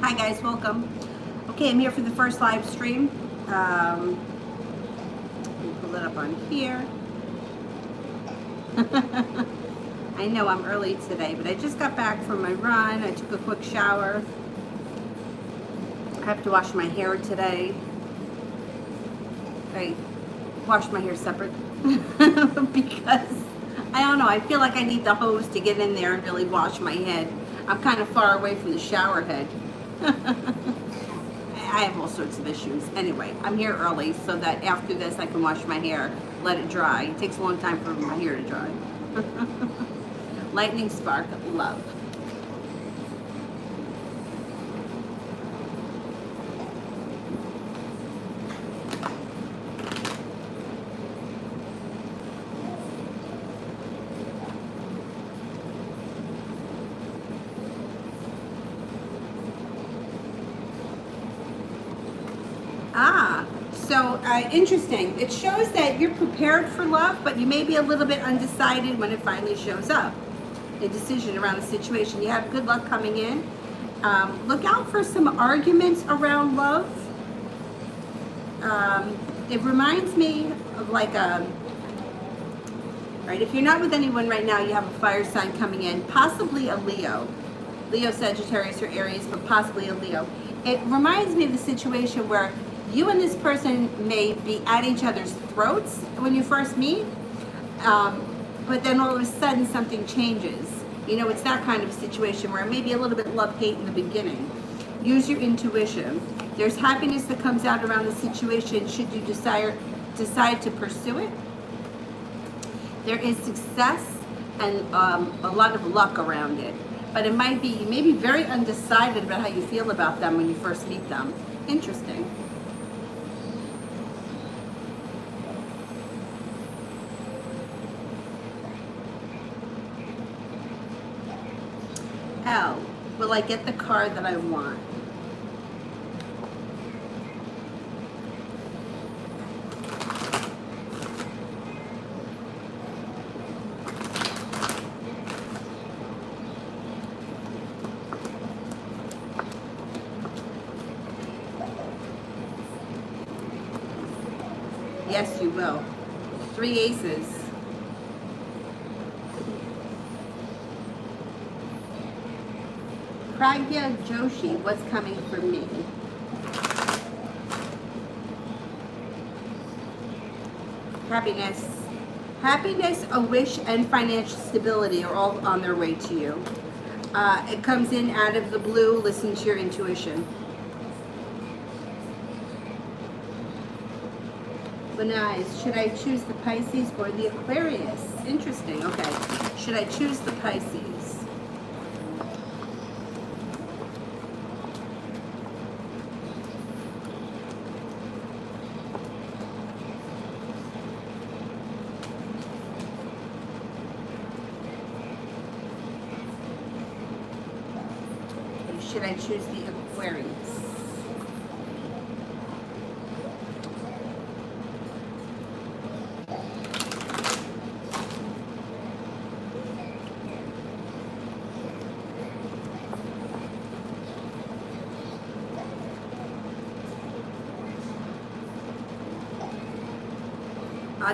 Hi guys, welcome. Okay, I'm here for the first live stream. Let me pull it up on here. I know I'm early today, but I just got back from my run. I took a quick shower. I have to wash my hair today. I washed my hair separate because I don't know, I feel like I need the hose to get in there and really wash my head. I'm kind of far away from the shower head. I have all sorts of issues. Anyway, I'm here early so that after this I can wash my hair, let it dry. It takes a long time for my hair to dry. Lightning spark, love. Interesting. It shows that you're prepared for love, but you may be a little bit undecided when it finally shows up. A decision around the situation. You have good luck coming in. Look out for some arguments around love. It reminds me of like a, right, if you're not with anyone right now, you have a fire sign coming in, possibly a Leo. Leo, Sagittarius, or Aries, but possibly a Leo. It reminds me of the situation where you and this person may be at each other's throats when you first meet, but then all of a sudden something changes. You know, it's that kind of situation where it may be a little bit love-hate in the beginning. Use your intuition. There's happiness that comes out around the situation should you decide to pursue it. There is success and a lot of luck around it. But it might be, you may be very undecided about how you feel about them when you first meet them. Interesting. L, will I get the car that I want? Yes, you will. 3 aces. Pragya Joshi, what's coming for me? Happiness. Happiness, a wish, and financial stability are all on their way to you. It comes in out of the blue. Listen to your intuition. Nice. Should I choose the Pisces or the Aquarius? Interesting. Okay. Should I choose the Pisces? Should I choose the Aquarius?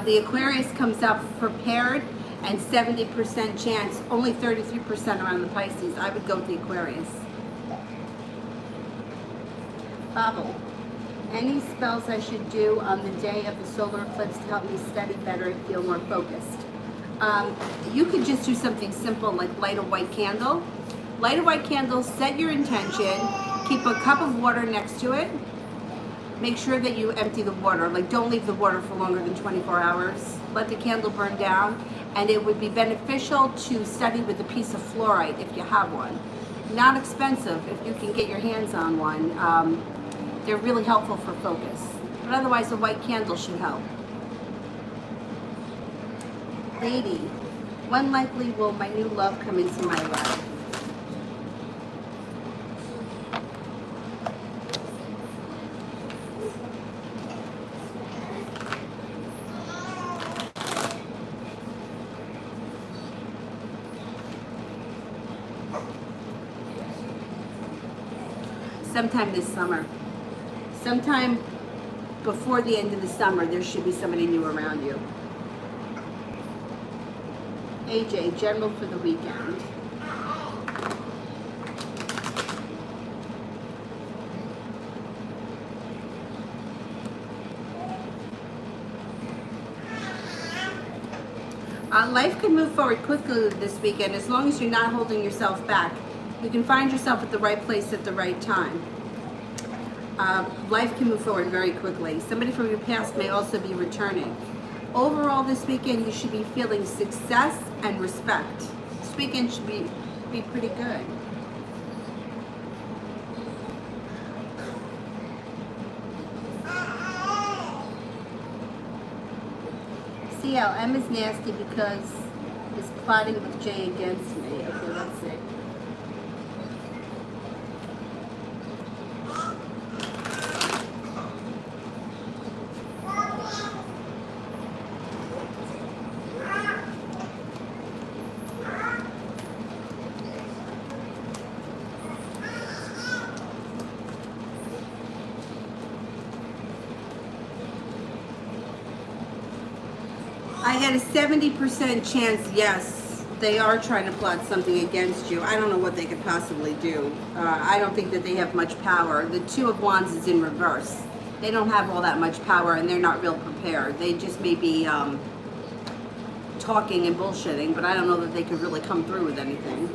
The Aquarius comes up prepared and 70% chance, only 33% around the Pisces. I would go with the Aquarius. Babel. Any spells I should do on the day of the solar eclipse to help me study better and feel more focused? You could just do something simple like light a white candle. Light a white candle, set your intention, keep a cup of water next to it. Make sure that you empty the water. Like, don't leave the water for longer than 24 hours. Let the candle burn down, and it would be beneficial to study with a piece of fluorite if you have one. Not expensive if you can get your hands on one. They're really helpful for focus. But otherwise, a white candle should help. Lady, when likely will my new love come into my life? sometime this summer. Sometime before the end of the summer, there should be somebody new around you. AJ, general for the weekend. Life can move forward quickly this weekend as long as you're not holding yourself back. You can find yourself at the right place at the right time. Life can move forward very quickly. Somebody from your past may also be returning. Overall this weekend you should be feeling success and respect. This weekend should be pretty good. CL, M is nasty because it's plotting with Jay against me. Okay, let's see. I got a 70% chance, yes, they are trying to plot something against you. I don't know what they could possibly do. I don't think that they have much power. The Two of Wands is in reverse. They don't have all that much power and they're not real prepared. They just may be talking and bullshitting, but I don't know that they could really come through with anything.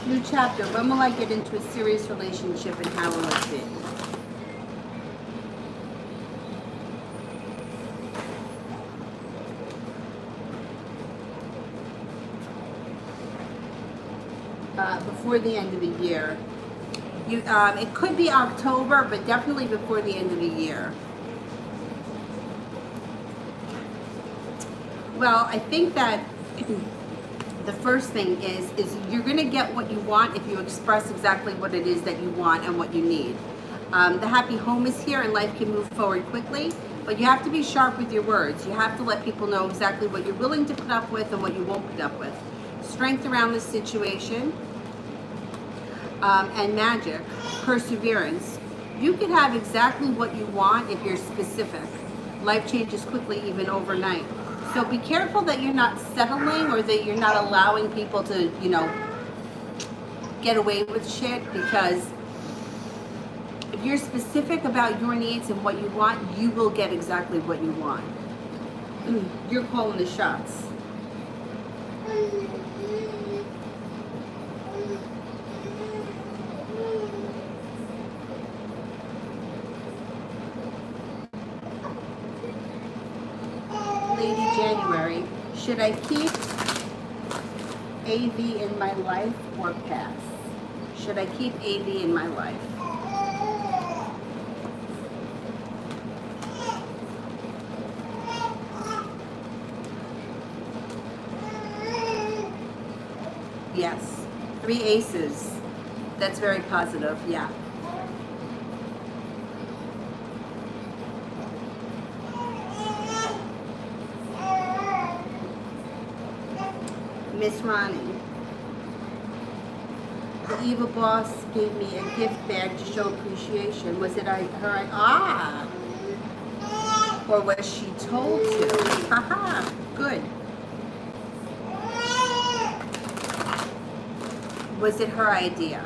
New chapter. When will I get into a serious relationship and how will it be? Before the end of the year. It could be October, but definitely before the end of the year. Well, I think that the first thing is you're going to get what you want if you express exactly what it is that you want and what you need. The happy home is here and life can move forward quickly, but you have to be sharp with your words. You have to let people know exactly what you're willing to put up with and what you won't put up with. Strength around this situation. And magic, perseverance. You can have exactly what you want if you're specific. Life changes quickly, even overnight. So be careful that you're not settling or that you're not allowing people to, you know, get away with shit, because if you're specific about your needs and what you want, you will get exactly what you want. You're calling the shots. Lady January, should I keep AV in my life or pass? Should I keep AV in my life? Yes, 3 aces. That's very positive, yeah. Miss Ronnie, the evil boss gave me a gift bag to show appreciation. Was it her? Ah! Or was she told to? Haha, good. Was it her idea?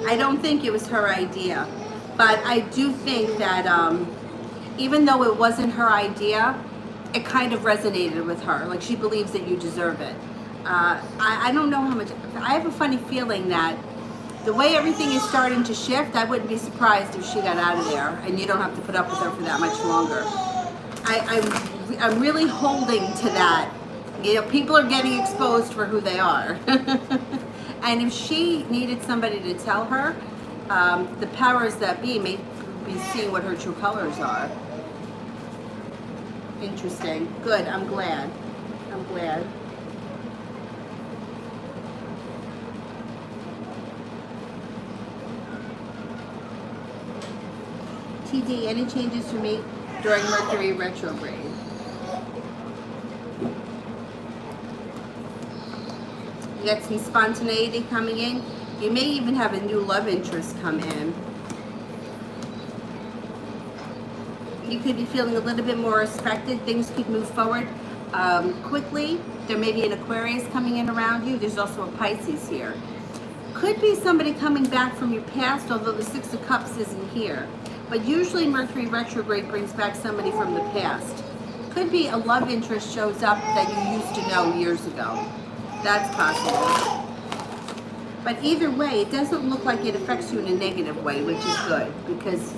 I don't think it was her idea, but I do think that even though it wasn't her idea, it kind of resonated with her. Like, she believes that you deserve it. I don't know how much, I have a funny feeling that the way everything is starting to shift, I wouldn't be surprised if she got out of there and you don't have to put up with her for that much longer. I'm really holding to that. You know, people are getting exposed for who they are. And if she needed somebody to tell her, the powers that be may be seeing what her true colors are. Interesting. Good. I'm glad. I'm glad. D, any changes for me during Mercury retrograde? You got some spontaneity coming in. You may even have a new love interest come in. You could be feeling a little bit more respected. Things could move forward quickly. There may be an Aquarius coming in around you. There's also a Pisces here. Could be somebody coming back from your past, although the Six of Cups isn't here. But usually Mercury retrograde brings back somebody from the past. Could be a love interest shows up that you used to know years ago. That's possible. But either way, it doesn't look like it affects you in a negative way, which is good, because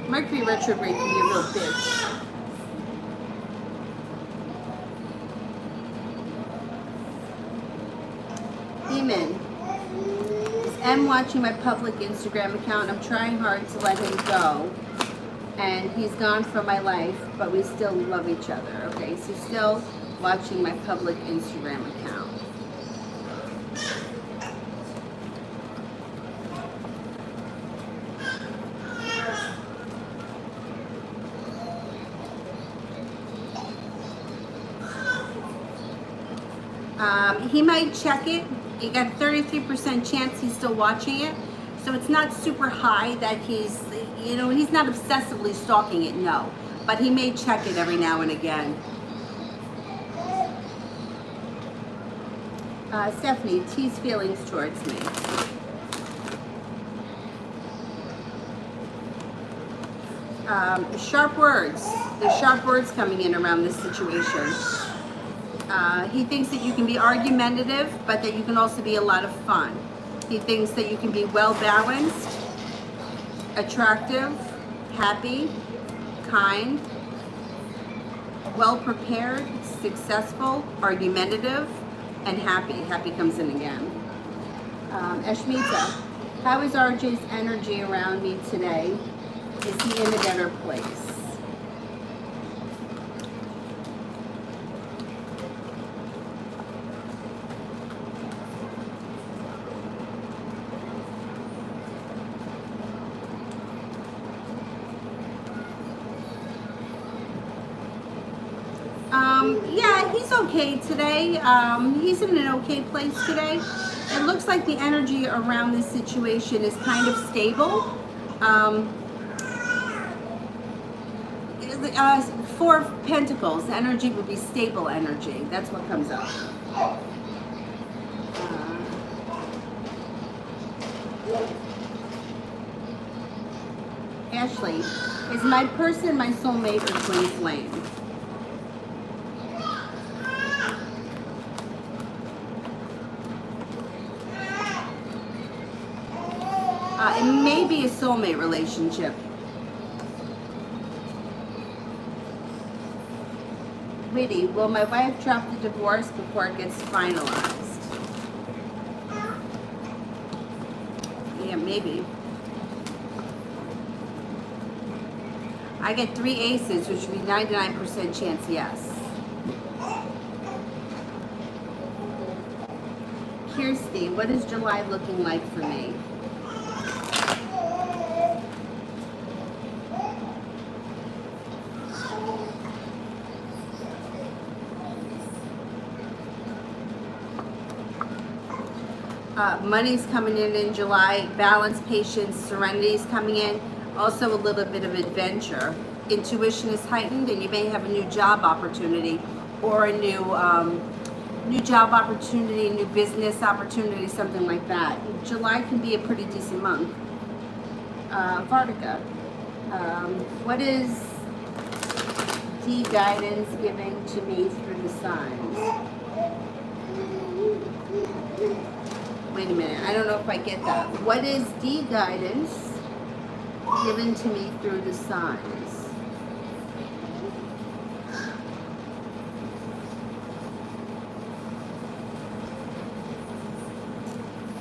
Mercury retrograde can be a real bitch. Demon. Is M watching my public Instagram account? I'm trying hard to let him go. And he's gone from my life, but we still love each other. Okay, so still watching my public Instagram account. He might check it. You got a 33% chance he's still watching it. So it's not super high that he's, you know, he's not obsessively stalking it, no. But he may check it every now and again. Stephanie, T's feelings towards me. Sharp words. There's sharp words coming in around this situation. He thinks that you can be argumentative, but that you can also be a lot of fun. He thinks that you can be well-balanced, attractive, happy, kind, well-prepared, successful, argumentative, and happy. Happy comes in again. Ashmita, how is RJ's energy around me today? Is he in a better place? Yeah, he's okay today. He's in an okay place today. It looks like the energy around this situation is kind of stable. Four of Pentacles, the energy would be stable energy. That's what comes up. Ashley, is my person my soulmate or twin flame? It may be a soulmate relationship. Witty, will my wife drop the divorce before it gets finalized? Yeah, maybe. I get 3 aces, which would be 99% chance yes. Kirsty, what is July looking like for me? Money's coming in July. Balance, patience, serenity is coming in. Also a little bit of adventure. Intuition is heightened, and you may have a new job opportunity or a new job opportunity, new business opportunity, something like that. July can be a pretty decent month. Vartica, what is D guidance giving to me through the signs? Wait a minute, I don't know if I get that. What is D guidance given to me through the signs?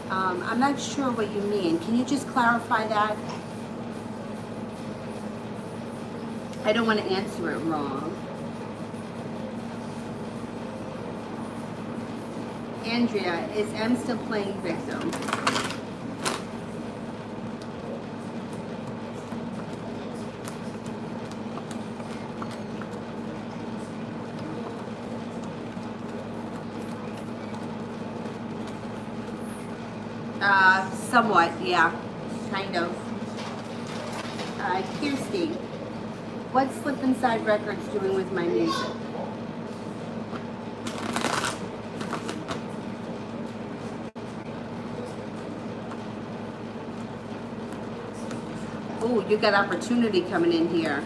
I'm not sure what you mean. Can you just clarify that? I don't want to answer it wrong. Andrea, is M still playing victim? Somewhat, yeah, kind of. Kirsty, what's Slip Inside Records doing with my music? Oh, you got opportunity coming in here.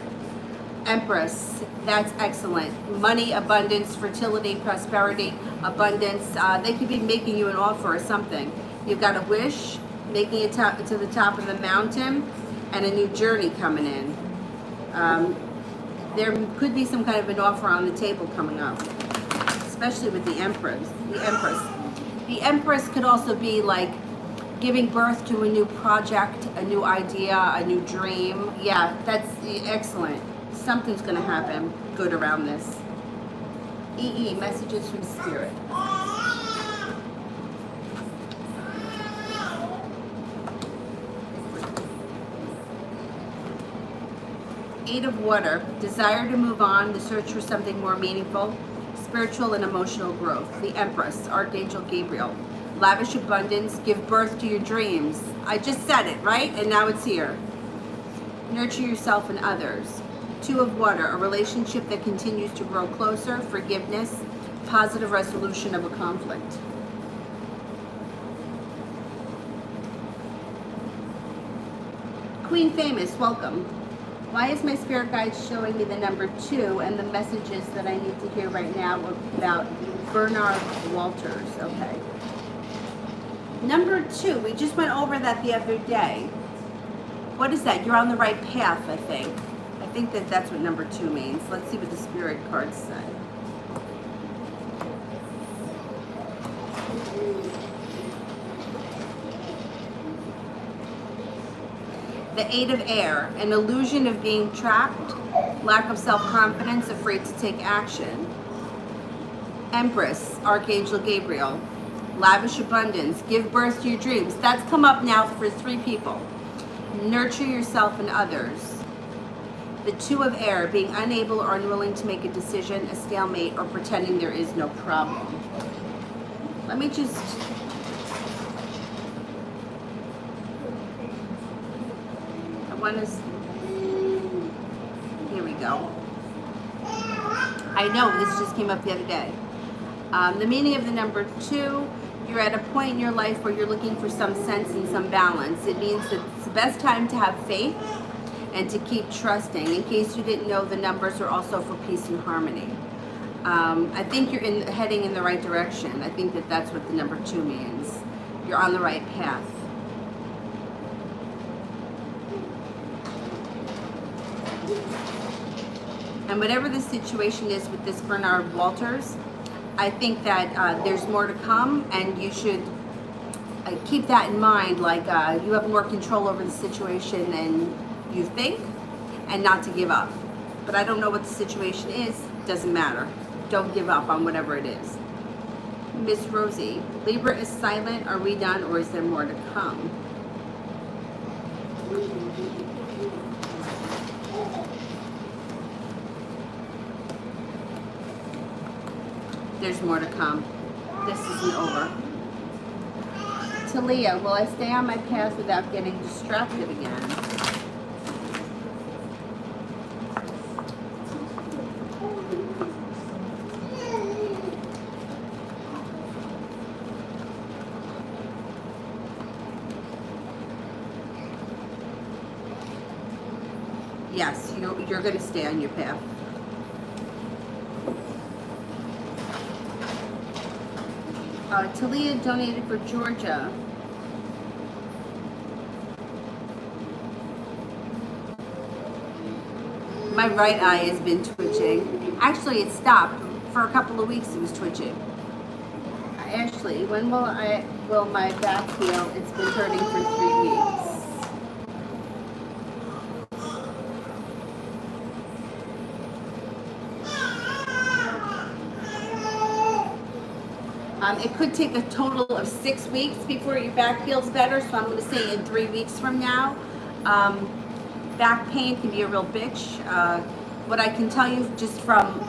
Empress, that's excellent. Money, abundance, fertility, prosperity, abundance. They could be making you an offer or something. You've got a wish, making it to the top of the mountain, and a new journey coming in. There could be some kind of an offer on the table coming up, especially with the Empress. The Empress could also be like giving birth to a new project, a new idea, a new dream. Yeah, that's excellent. Something's going to happen good around this. EE, messages from Spirit. Eight of Water, desire to move on, the search for something more meaningful, spiritual and emotional growth. The Empress, Archangel Gabriel. Lavish abundance, give birth to your dreams. I just said it, right? And now it's here. Nurture yourself and others. Two of Water, a relationship that continues to grow closer, forgiveness, positive resolution of a conflict. Queen Famous, welcome. Why is my spirit guide showing me the number 2 and the messages that I need to hear right now about Bernard Walters? Okay. Number 2, we just went over that the other day. What is that? You're on the right path, I think. I think that's what number 2 means. Let's see what the spirit cards say. The Eight of Air, an illusion of being trapped, lack of self-confidence, afraid to take action. Empress, Archangel Gabriel, lavish abundance, give birth to your dreams. That's come up now for 3 people. Nurture yourself and others. The Two of Air, being unable or unwilling to make a decision, a stalemate, or pretending there is no problem. Let me just... Here we go. I know, this just came up the other day. The meaning of the number 2, you're at a point in your life where you're looking for some sense and some balance. It means that it's the best time to have faith and to keep trusting. In case you didn't know, the numbers are also for peace and harmony. I think you're heading in the right direction. I think that's what the number 2 means. You're on the right path. And whatever the situation is with this Bernard Walters, I think that there's more to come, and you should keep that in mind. Like you have more control over the situation than you think, and not to give up. But I don't know what the situation is. Doesn't matter. Don't give up on whatever it is. Miss Rosie, Libra is silent. Are we done, or is there more to come? There's more to come. This isn't over. Talia, will I stay on my path without getting distracted again? Yes, you're going to stay on your path. Talia donated for Georgia. My right eye has been twitching. Actually, it stopped. For a couple of weeks it was twitching. Ashley, when will my back heal? It's been hurting for 3 weeks. It could take a total of 6 weeks before your back feels better, so I'm going to say in 3 weeks from now. Back pain can be a real bitch. What I can tell you just from,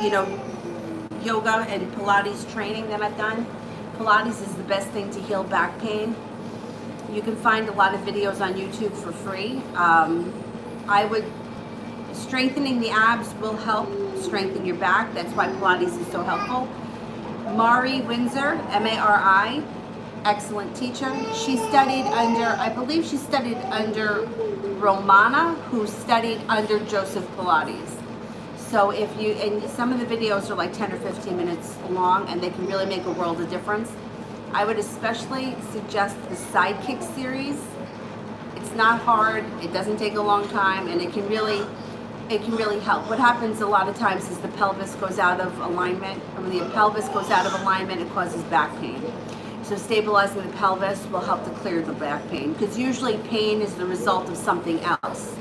yoga and Pilates training that I've done, Pilates is the best thing to heal back pain. You can find a lot of videos on YouTube for free. Strengthening the abs will help strengthen your back. That's why Pilates is so helpful. Mari Windsor, M-A-R-I, excellent teacher. She studied under, I believe she studied under Romana, who studied under Joseph Pilates. So if you, and some of the videos are like 10 or 15 minutes long, and they can really make a world of difference. I would especially suggest the Sidekick series. It's not hard, it doesn't take a long time, and it can really help. What happens a lot of times is the pelvis goes out of alignment, and when the pelvis goes out of alignment, it causes back pain. So stabilizing the pelvis will help to clear the back pain, because usually pain is the result of something else.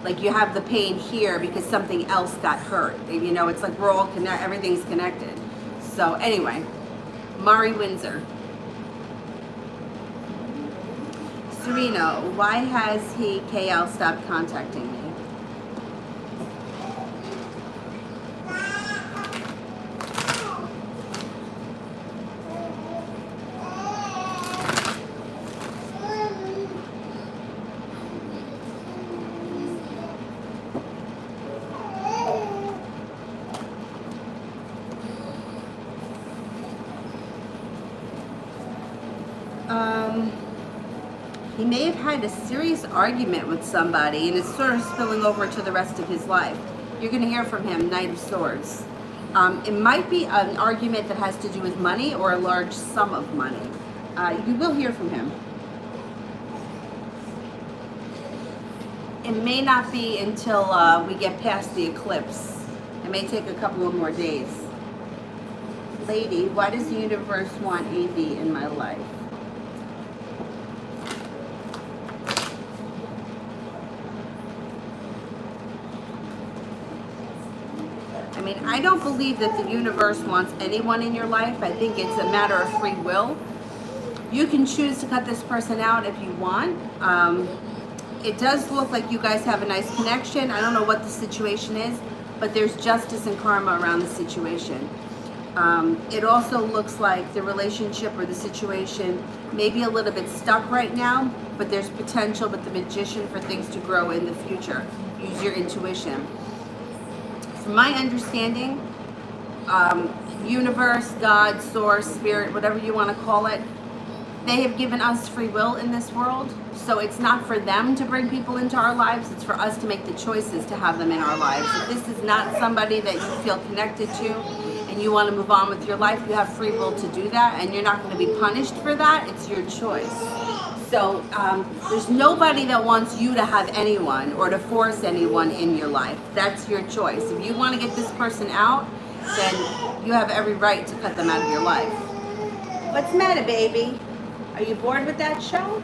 Like you have the pain here because something else got hurt. You know, it's like we're all everything's connected. So anyway, Mari Windsor. Sereno, why has he, KL, stopped contacting me? He may have had a serious argument with somebody, and it's sort of spilling over to the rest of his life. You're going to hear from him, Knight of Swords. It might be an argument that has to do with money or a large sum of money. You will hear from him. It may not be until we get past the eclipse. It may take a couple of more days. Lady, why does the universe want AV in my life? I mean, I don't believe that the universe wants anyone in your life. I think it's a matter of free will. You can choose to cut this person out if you want. It does look like you guys have a nice connection. I don't know what the situation is, but there's justice and karma around the situation. It also looks like the relationship or the situation may be a little bit stuck right now, but there's potential with the Magician for things to grow in the future. Use your intuition. From my understanding, universe, God, source, spirit, whatever you want to call it, they have given us free will in this world. So it's not for them to bring people into our lives, it's for us to make the choices to have them in our lives. If this is not somebody that you feel connected to and you want to move on with your life, you have free will to do that, and you're not going to be punished for that. It's your choice. So there's nobody that wants you to have anyone or to force anyone in your life. That's your choice. If you want to get this person out, then you have every right to cut them out of your life. What's the matter, baby? Are you bored with that show?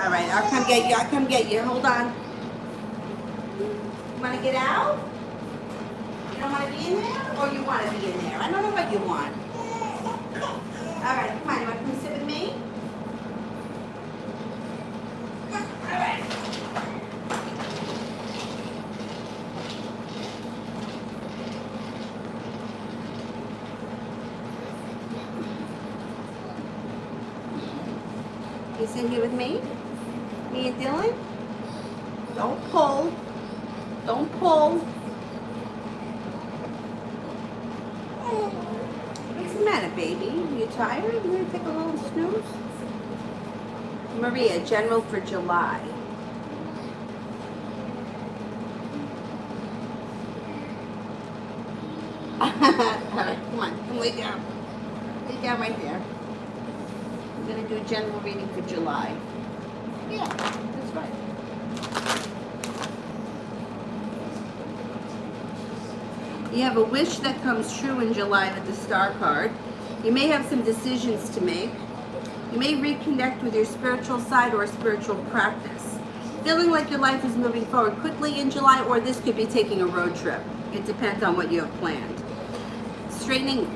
All right, I'll come get you. I'll come get you. Hold on. You want to get out? You don't want to be in there, or you want to be in there? I don't know what you want. All right, come on. You want to come sit with me? All right. You sit here with me? Me and Dylan? Don't pull. Don't pull. What's the matter, baby? You tired? You want to take a little snooze? Maria, General for July. All right, come on. Come lay down. Lay down right there. I'm going to do a general reading for July. Yeah, that's right. You have a wish that comes true in July with the Star card. You may have some decisions to make. You may reconnect with your spiritual side or a spiritual practice. Feeling like your life is moving forward quickly in July, or this could be taking a road trip. It depends on what you have planned. Straightening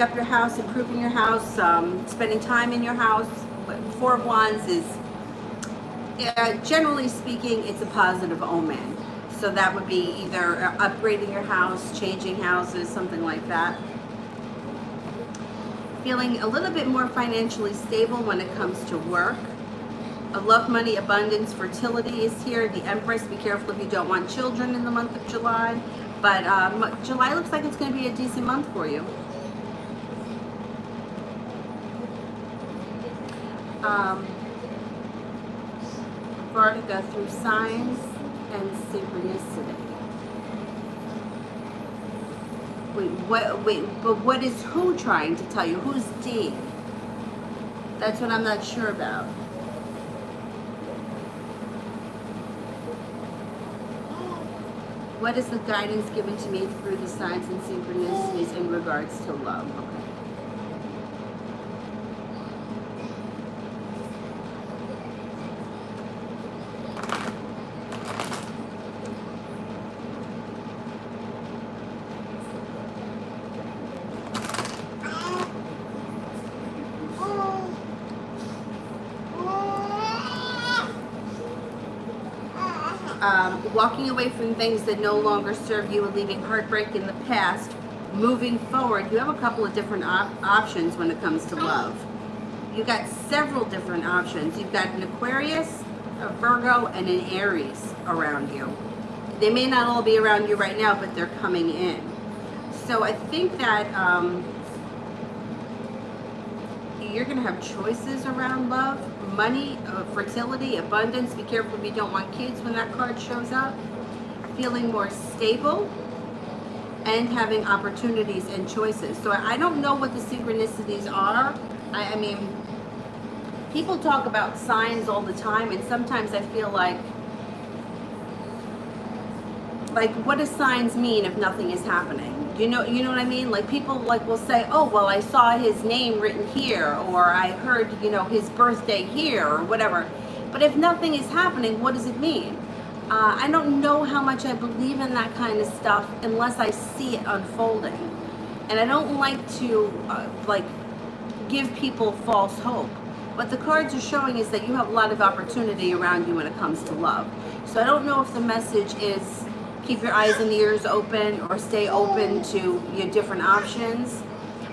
up your house, improving your house, spending time in your house. Four of Wands is, generally speaking, it's a positive omen. So that would be either upgrading your house, changing houses, something like that. Feeling a little bit more financially stable when it comes to work. Love, money, abundance, fertility is here. The Empress, be careful if you don't want children in the month of July. But July looks like it's going to be a decent month for you. Vertigo through signs and synchronicity. But what is who trying to tell you? Who's D? That's what I'm not sure about. What is the guidance given to me through the signs and synchronicities in regards to love? Okay. Walking away from things that no longer serve you and leaving heartbreak in the past, moving forward. You have a couple of different options when it comes to love. You got several different options. You've got an Aquarius, a Virgo, and an Aries around you. They may not all be around you right now, but they're coming in. So I think that you're going to have choices around love, money, fertility, abundance. Be careful if you don't want kids when that card shows up. Feeling more stable and having opportunities and choices. So I don't know what the synchronicities are. I mean, people talk about signs all the time, and sometimes I feel like what does signs mean if nothing is happening? You know what I mean? Like people will say, oh, well, I saw his name written here, or I heard, his birthday here, or whatever. But if nothing is happening, what does it mean? I don't know how much I believe in that kind of stuff unless I see it unfolding. And I don't like to give people false hope. What the cards are showing is that you have a lot of opportunity around you when it comes to love. So I don't know if the message is keep your eyes and ears open or stay open to your different options.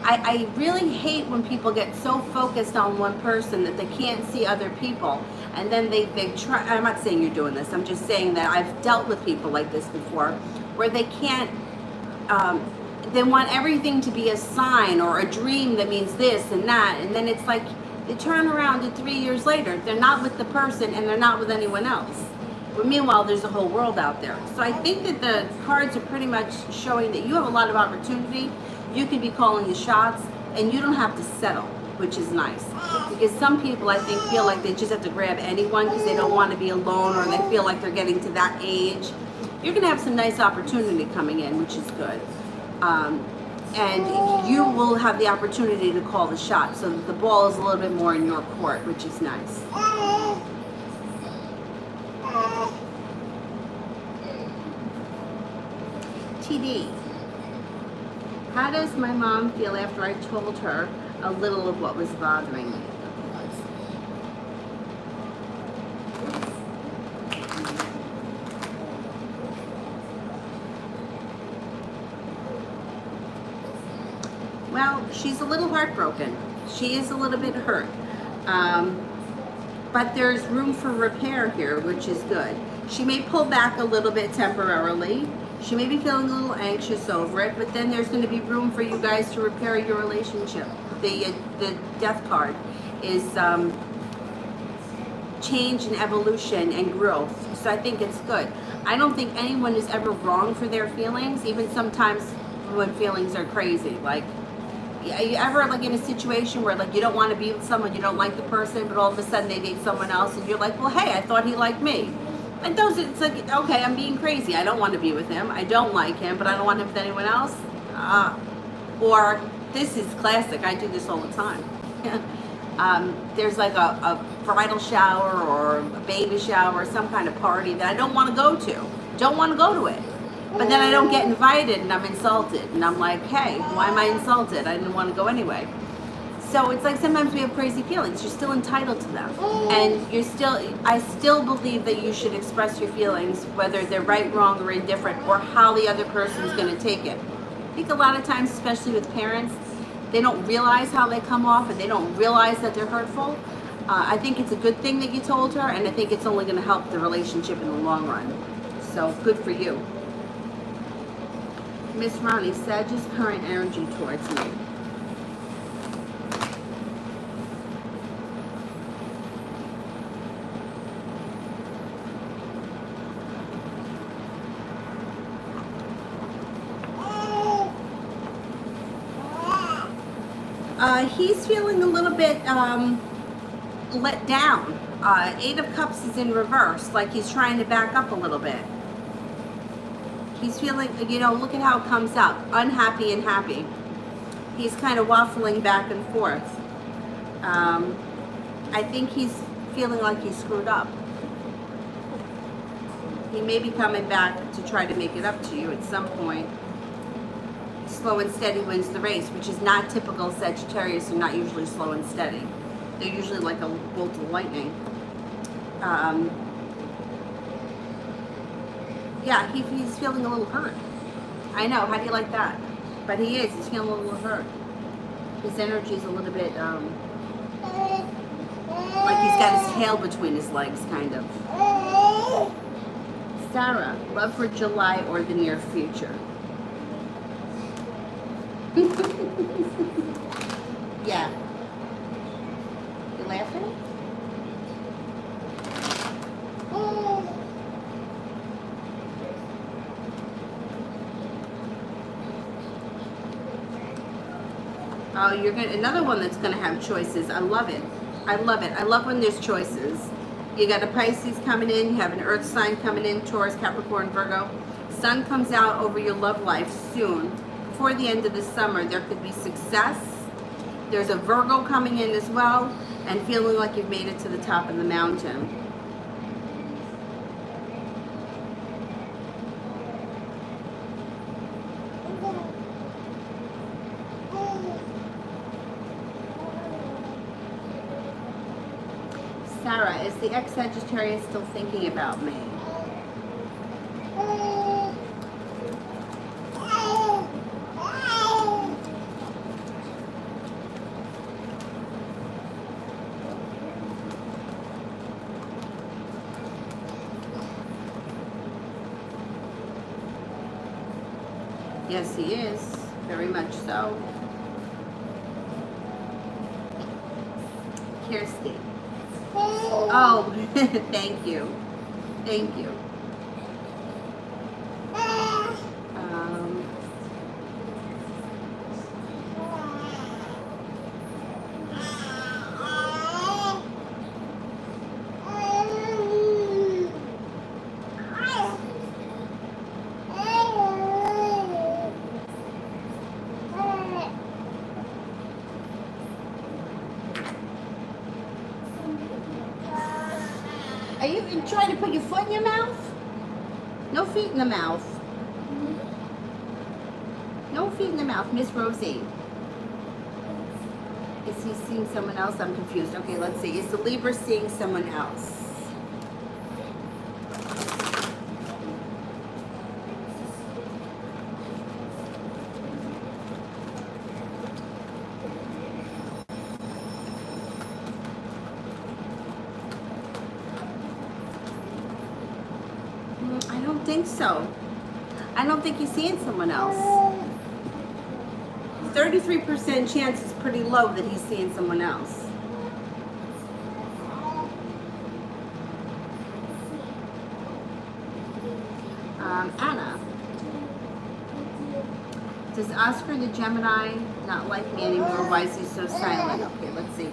I really hate when people get so focused on one person that they can't see other people. And then they try, I'm not saying you're doing this, I'm just saying that I've dealt with people like this before, where they can't, they want everything to be a sign or a dream that means this and that. And then it's like, they turn around and 3 years later, they're not with the person and they're not with anyone else. But meanwhile, there's a whole world out there. So I think that the cards are pretty much showing that you have a lot of opportunity. You could be calling the shots and you don't have to settle, which is nice. Because some people, I think, feel like they just have to grab anyone because they don't want to be alone, or they feel like they're getting to that age. You're going to have some nice opportunity coming in, which is good. And you will have the opportunity to call the shot, so that the ball is a little bit more in your court, which is nice. TD. How does my mom feel after I told her a little of what was bothering me? Well, she's a little heartbroken. She is a little bit hurt. But there's room for repair here, which is good. She may pull back a little bit temporarily. She may be feeling a little anxious over it, but then there's going to be room for you guys to repair your relationship. The death card is change and evolution and growth. So I think it's good. I don't think anyone is ever wrong for their feelings, even sometimes when feelings are crazy. Like, are you ever in a situation where you don't want to be with someone, you don't like the person, but all of a sudden they date someone else and you're like, well, hey, I thought he liked me. And those, it's like, okay, I'm being crazy. I don't want to be with him. I don't like him, but I don't want him with anyone else. Or this is classic. I do this all the time. There's like a bridal shower or a baby shower or some kind of party that I don't want to go to. Don't want to go to it. But then I don't get invited and I'm insulted. And I'm like, hey, why am I insulted? I didn't want to go anyway. So it's like sometimes we have crazy feelings. You're still entitled to them. And I still believe that you should express your feelings, whether they're right, wrong, or indifferent, or how the other person's going to take it. I think a lot of times, especially with parents, they don't realize how they come off and they don't realize that they're hurtful. I think it's a good thing that you told her, and I think it's only going to help the relationship in the long run. So good for you. Miss Ronnie, Sag's current energy towards me. He's feeling a little bit let down. 8 of Cups is in reverse, like he's trying to back up a little bit. He's feeling, look at how it comes up, unhappy and happy. He's kind of waffling back and forth. I think he's feeling like he's screwed up. He may be coming back to try to make it up to you at some point. Slow and steady wins the race, which is not typical Sagittarius. They're not usually slow and steady. They're usually like a bolt of lightning. Yeah, he's feeling a little hurt. I know, how do you like that? But he's feeling a little hurt. His energy's a little bit, like he's got his tail between his legs, kind of. Sarah, love for July or the near future. Yeah. You laughing? Oh, you're gonna, another one that's gonna have choices. I love it. I love it. I love when there's choices. You got a Pisces coming in, you have an Earth sign coming in, Taurus, Capricorn, Virgo. Sun comes out over your love life soon. Before the end of the summer, there could be success. There's a Virgo coming in as well, and feeling like you've made it to the top of the mountain. Sarah, is the ex-Sagittarius still thinking about me? Yes, he is. Very much so. Kirsty. Oh, thank you. Thank you. Are you trying to put your foot in your mouth? No feet in the mouth. No feet in the mouth, Miss Rosie. Is he seeing someone else? I'm confused. Okay, let's see. Is the Libra seeing someone else? I don't think so. I don't think he's seeing someone else. 33% chance is pretty low that he's seeing someone else. Anna. Does Oscar the Gemini not like me anymore? Why is he so silent? Okay, let's see.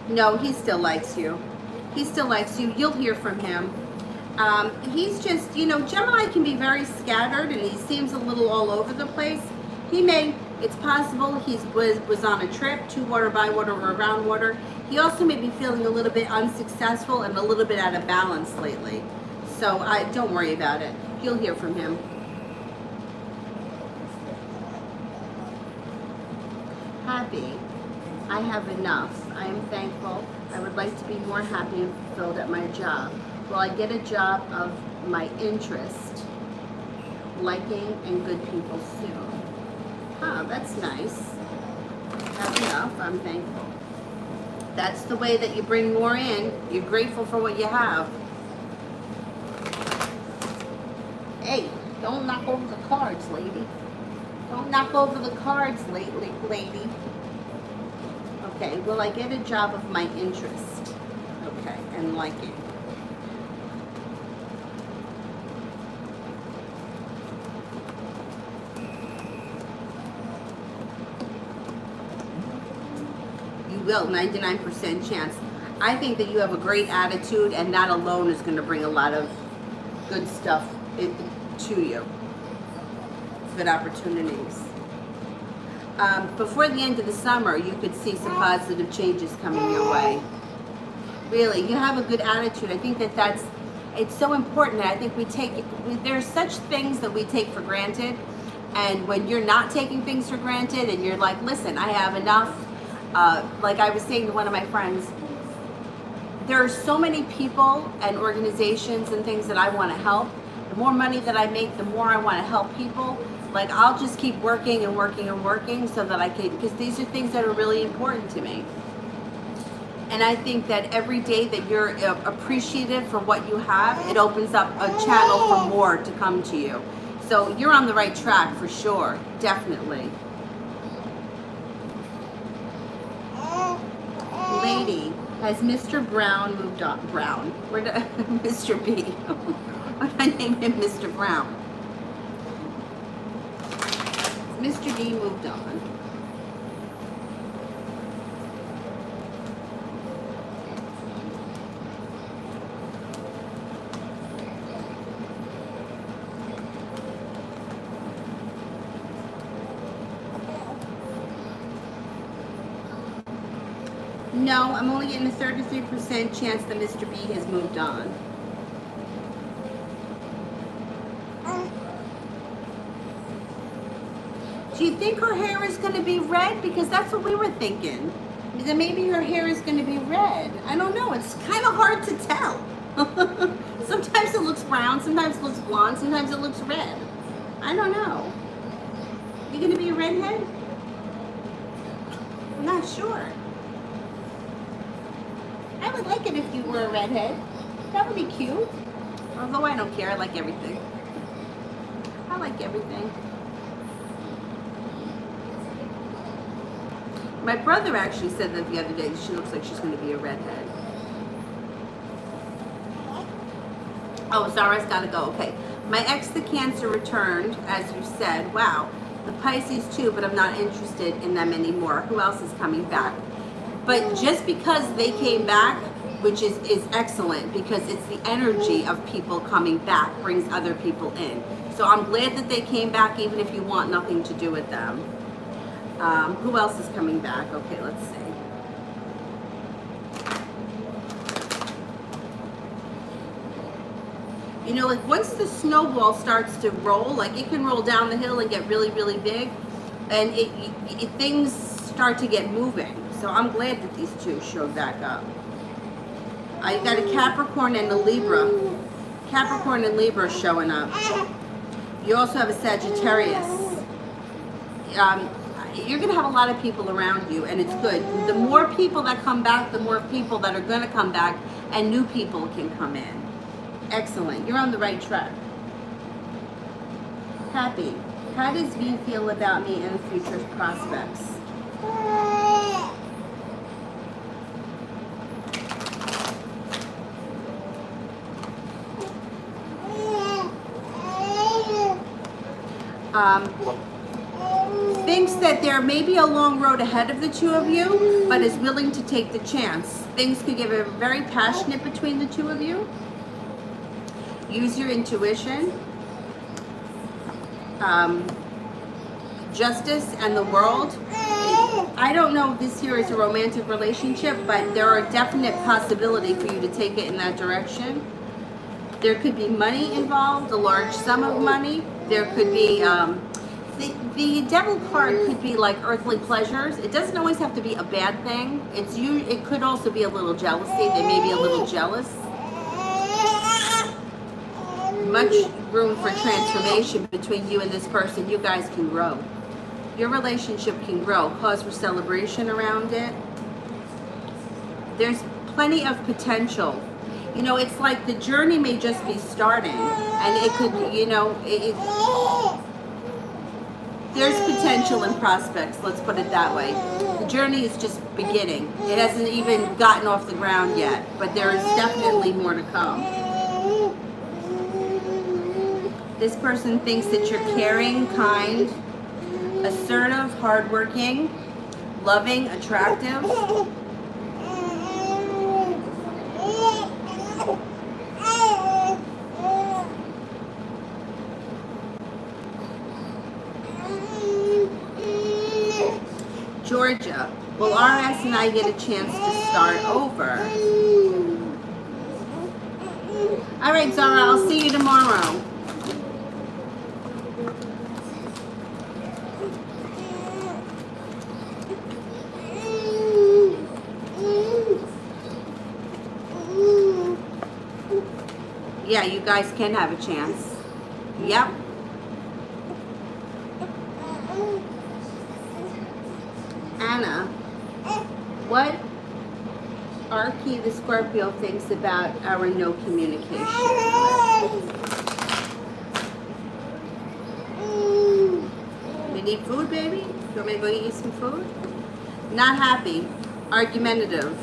No, he still likes you. He still likes you. You'll hear from him. He's just, you know, Gemini can be very scattered and he seems a little all over the place. He may, it's possible he was on a trip to water, by water, or around water. He also may be feeling a little bit unsuccessful and a little bit out of balance lately. So don't worry about it. You'll hear from him. Happy. I have enough. I am thankful. I would like to be more happy and fulfilled at my job. Will I get a job of my interest, liking, and good people soon? Huh, that's nice. Have enough. I'm thankful. That's the way that you bring more in. You're grateful for what you have. Hey, don't knock over the cards, lady. Don't knock over the cards, lady. Okay, will I get a job of my interest? Okay, and liking. You will, 99% chance. I think that you have a great attitude, and that alone is going to bring a lot of good stuff to you. Good opportunities. Before the end of the summer, you could see some positive changes coming your way. Really, you have a good attitude. I think that it's so important. I think there's such things that we take for granted. And when you're not taking things for granted and you're like, listen, I have enough. Like I was saying to one of my friends, there are so many people and organizations and things that I want to help. The more money that I make, the more I want to help people. Like, I'll just keep working and working and working so that I can, because these are things that are really important to me. And I think that every day that you're appreciative for what you have, it opens up a channel for more to come to you. So you're on the right track for sure, definitely. Lady, has Mr. Brown moved on? Brown? Where did Mr. B? Why did I name him Mr. Brown? Mr. D moved on. No, I'm only getting a 33% chance that Mr. B has moved on. Do you think her hair is going to be red? Because that's what we were thinking. That maybe her hair is going to be red. I don't know. It's kind of hard to tell. Sometimes it looks brown. Sometimes it looks blonde. Sometimes it looks red. I don't know. You going to be a redhead? I'm not sure. I would like it if you were a redhead. That would be cute. Although I don't care. I like everything. I like everything. My brother actually said that the other day that she looks like she's going to be a redhead. Oh, Zara's got to go. Okay. My ex, the Cancer, returned, as you said. Wow. The Pisces too, but I'm not interested in them anymore. Who else is coming back? But just because they came back, which is excellent, because it's the energy of people coming back brings other people in. So I'm glad that they came back, even if you want nothing to do with them. Who else is coming back? Okay, let's see. You know, like once the snowball starts to roll, like it can roll down the hill and get really, really big, and things start to get moving. So I'm glad that these two showed back up. You got a Capricorn and a Libra. Capricorn and Libra showing up. You also have a Sagittarius. You're going to have a lot of people around you, and it's good. The more people that come back, the more people that are going to come back, and new people can come in. Excellent. You're on the right track. Happy. How does V feel about me and future prospects? Thinks that there may be a long road ahead of the two of you, but is willing to take the chance. Things could get very passionate between the two of you. Use your intuition. Justice and the world. I don't know if this here is a romantic relationship, but there are definite possibility for you to take it in that direction. There could be money involved, a large sum of money. There could be, the devil card could be like earthly pleasures. It doesn't always have to be a bad thing. It could also be a little jealousy. They may be a little jealous. Much room for transformation between you and this person. You guys can grow. Your relationship can grow. Cause for celebration around it. There's plenty of potential. You know, it's like the journey may just be starting, and it could, you know, there's potential and prospects, let's put it that way. The journey is just beginning. It hasn't even gotten off the ground yet, but there is definitely more to come. This person thinks that you're caring, kind, assertive, hardworking, loving, attractive. Georgia, will RS and I get a chance to start over? All right, Zara, I'll see you tomorrow. Yeah, you guys can have a chance. Yep. Anna, what Archie the Scorpio thinks about our no communication? We need food, baby? You want me to go get you some food? Not happy. Argumentative.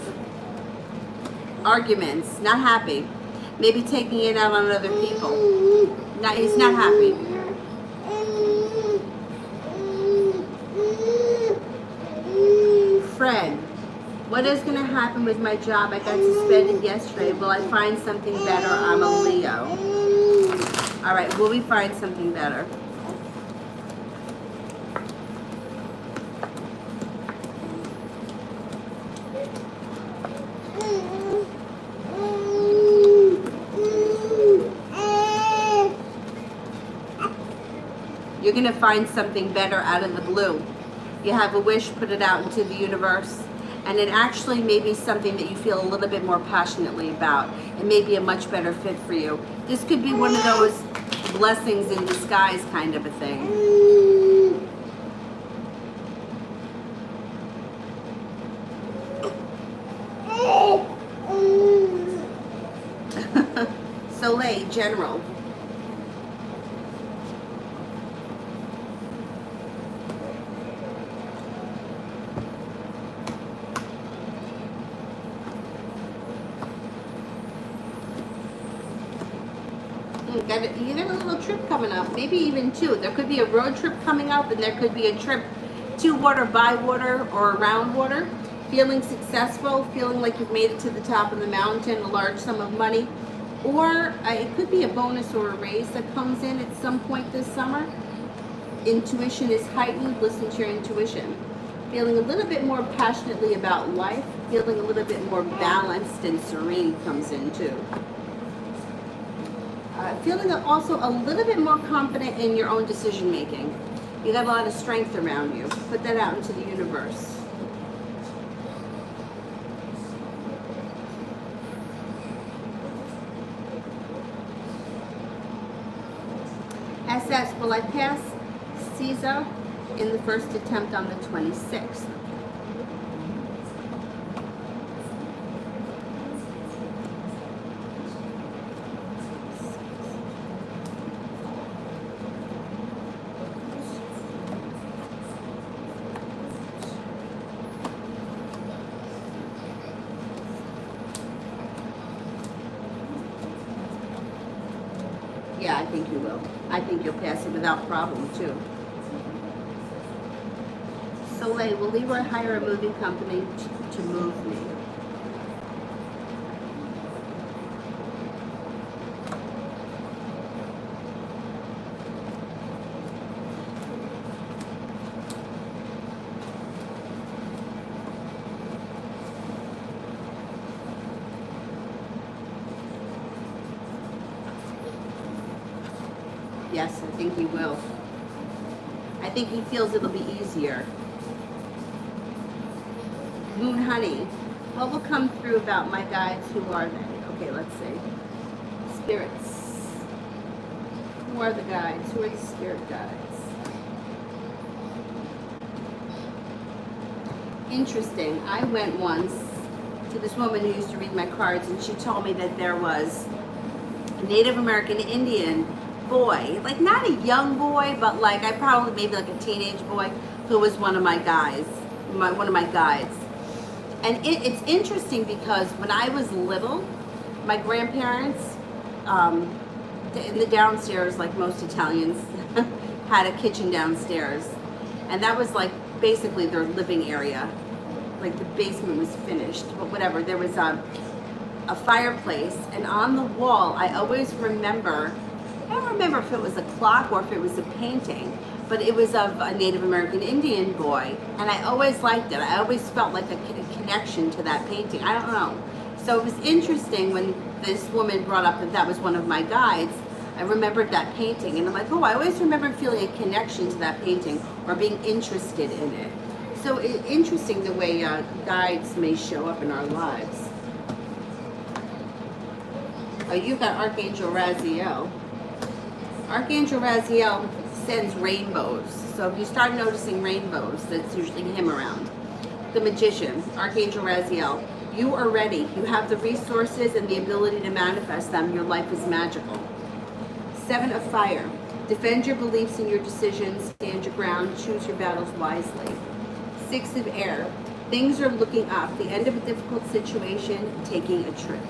Arguments. Not happy. Maybe taking it out on other people. He's not happy. Fred, what is going to happen with my job? I got suspended yesterday. Will I find something better? I'm a Leo. All right, will we find something better? You're going to find something better out of the blue. You have a wish, put it out into the universe, and it actually may be something that you feel a little bit more passionately about. It may be a much better fit for you. This could be one of those blessings in disguise kind of a thing. Soleil, general. You got a little trip coming up, maybe even two. There could be a road trip coming up, and there could be a trip to water, by water, or around water. Feeling successful, feeling like you've made it to the top of the mountain, a large sum of money. Or it could be a bonus or a raise that comes in at some point this summer. Intuition is heightened. Listen to your intuition. Feeling a little bit more passionately about life. Feeling a little bit more balanced and serene comes in too. Feeling also a little bit more confident in your own decision making. You got a lot of strength around you. Put that out into the universe. SS, will I pass CISA in the first attempt on the 26th? Yeah, I think you will. I think you'll pass it without problem, too. Soleil, will Leroy hire a moving company to move me? Yes, I think he will. I think he feels it'll be easier. Moon Honey. What will come through about my guides? Who are they? Okay, let's see. Spirits. Who are the guides? Who are the spirit guides? Interesting. I went once to this woman who used to read my cards, and she told me that there was a Native American Indian boy, like not a young boy, but like I probably maybe like a teenage boy, who was one of my guys, one of my guides. And it's interesting because when I was little, my grandparents, in the downstairs, like most Italians, had a kitchen downstairs, and that was like basically their living area. Like the basement was finished, but whatever. There was a fireplace, and on the wall, I always remember. I don't remember if it was a clock or if it was a painting, but it was of a Native American Indian boy, and I always liked it. I always felt like a connection to that painting. I don't know. So it was interesting when this woman brought up that that was one of my guides. I remembered that painting, and I'm like, oh, I always remember feeling a connection to that painting or being interested in it. So it's interesting the way guides may show up in our lives. Oh, you got Archangel Raziel. Archangel Raziel sends rainbows. So if you start noticing rainbows, that's usually him around. The Magician, Archangel Raziel. You are ready. You have the resources and the ability to manifest them. Your life is magical. Seven of Fire. Defend your beliefs and your decisions. Stand your ground. Choose your battles wisely. Six of Air. Things are looking up. The end of a difficult situation. Taking a trip.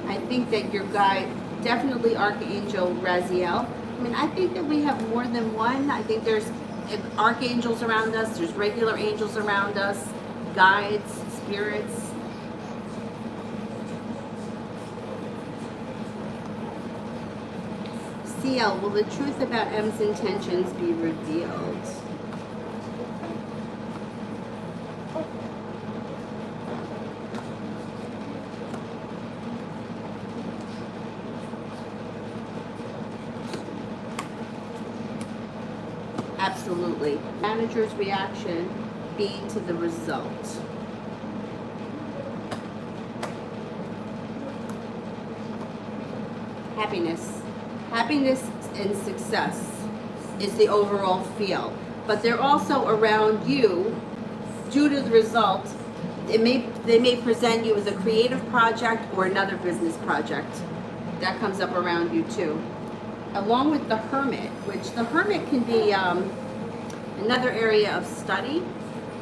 I think that your guide, definitely Archangel Raziel. I mean, I think that we have more than one. I think there's archangels around us. There's regular angels around us. Guides, spirits. CL, will the truth about M's intentions be revealed? Absolutely. Manager's reaction be to the result. Happiness. Happiness and success is the overall feel. But they're also around you due to the result. They may present you as a creative project or another business project. That comes up around you too. Along with the Hermit, which the Hermit can be another area of study,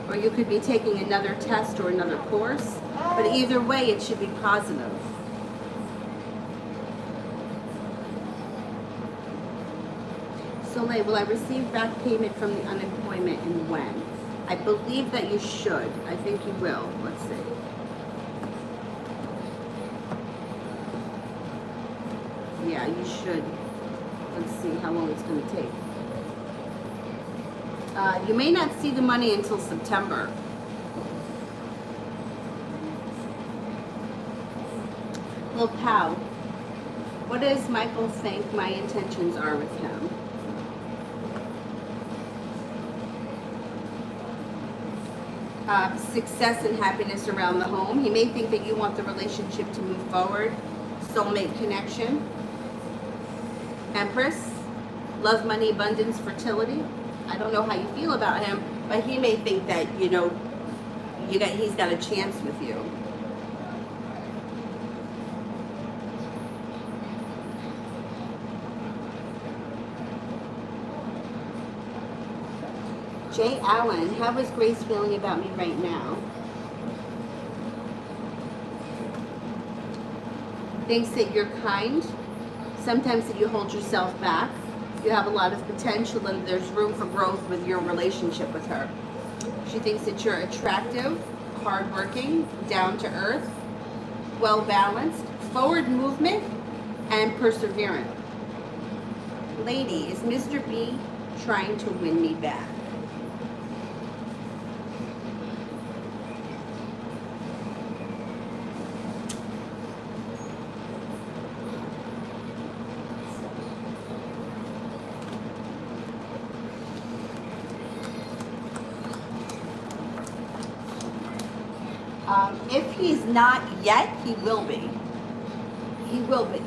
or you could be taking another test or another course, but either way it should be positive. Soleil, will I receive back payment from the unemployment and when? I believe that you should. I think you will. Let's see. Yeah, you should. Let's see how long it's going to take. You may not see the money until September. Well, Pow, what does Michael think my intentions are with him? Success and happiness around the home. He may think that you want the relationship to move forward. Soulmate connection. Empress. Love, money, abundance, fertility. I don't know how you feel about him, but he may think that, you know, he's got a chance with you. Jay Allen, how is Grace feeling about me right now? Thinks that you're kind. Sometimes that you hold yourself back. You have a lot of potential and there's room for growth with your relationship with her. She thinks that you're attractive, hardworking, down to earth, well balanced, forward movement, and perseverant. Lady, is Mr. B trying to win me back? If he's not yet, he will be. He will be.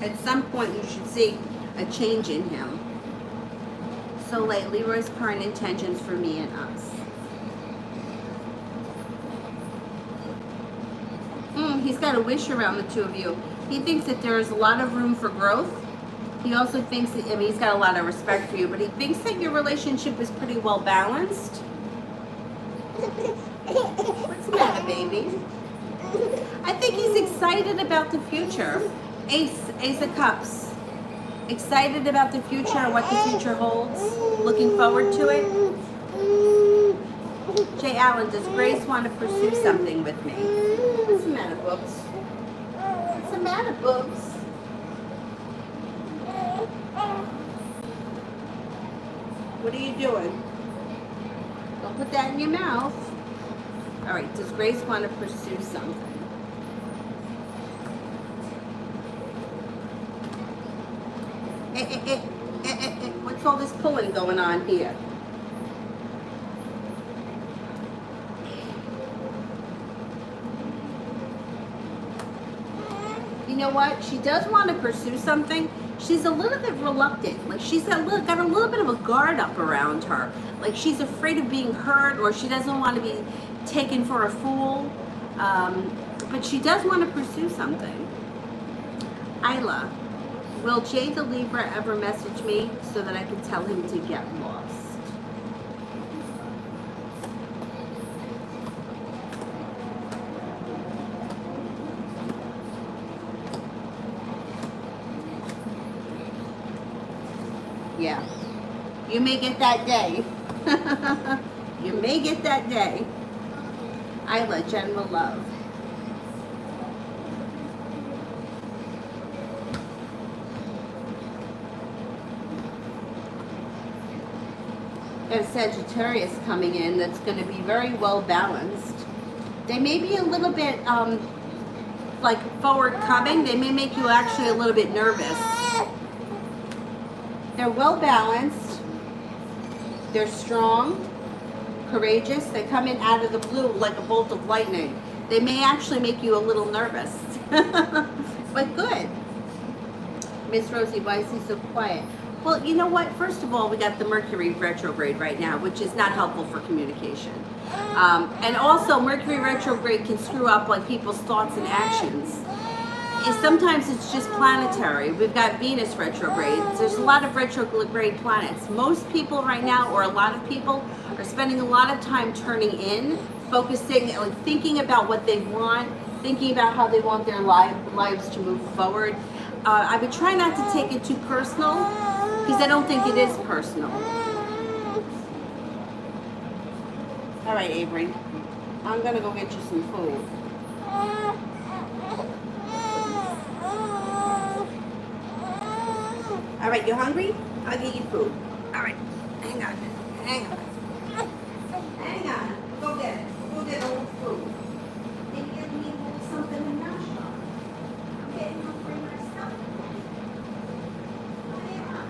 At some point, you should see a change in him. So late, Leroy's current intentions for me and us. He's got a wish around the two of you. He thinks that there's a lot of room for growth. He also thinks that, I mean, he's got a lot of respect for you, but he thinks that your relationship is pretty well balanced. What's the matter, baby? I think he's excited about the future. Ace of Cups. Excited about the future and what the future holds. Looking forward to it. Jay Allen, does Grace want to pursue something with me? What's the matter, Boobs? What's the matter, Boobs? What are you doing? Don't put that in your mouth. All right, does Grace want to pursue something? What's all this pulling going on here? You know what? She does want to pursue something. She's a little bit reluctant. Like she's got a little bit of a guard up around her. Like she's afraid of being hurt, or she doesn't want to be taken for a fool. But she does want to pursue something. Isla, will Jay the Libra ever message me so that I can tell him to get lost? Yeah, you may get that day. You may get that day. Isla, general love. There's Sagittarius coming in that's going to be very well balanced. They may be a little bit like forward coming. They may make you actually a little bit nervous. They're well balanced. They're strong, courageous. They come in out of the blue like a bolt of lightning. They may actually make you a little nervous, but good. Miss Rosie, why is he so quiet? Well, you know what? First of all, we got the Mercury retrograde right now, which is not helpful for communication. And also, Mercury retrograde can screw up like people's thoughts and actions. Sometimes it's just planetary. We've got Venus retrograde. There's a lot of retrograde planets. Most people right now, or a lot of people, are spending a lot of time turning in, focusing, like thinking about what they want, thinking about how they want their lives to move forward. I would try not to take it too personal, because I don't think it is personal. All right, Avery. I'm going to go get you some food. All right, you hungry? I'll get you food. All right, hang on. Hang on. Hang on. Go get it. Go get a little food. Maybe give me a little something in that shop. I'm getting hungry myself. Oh, yeah.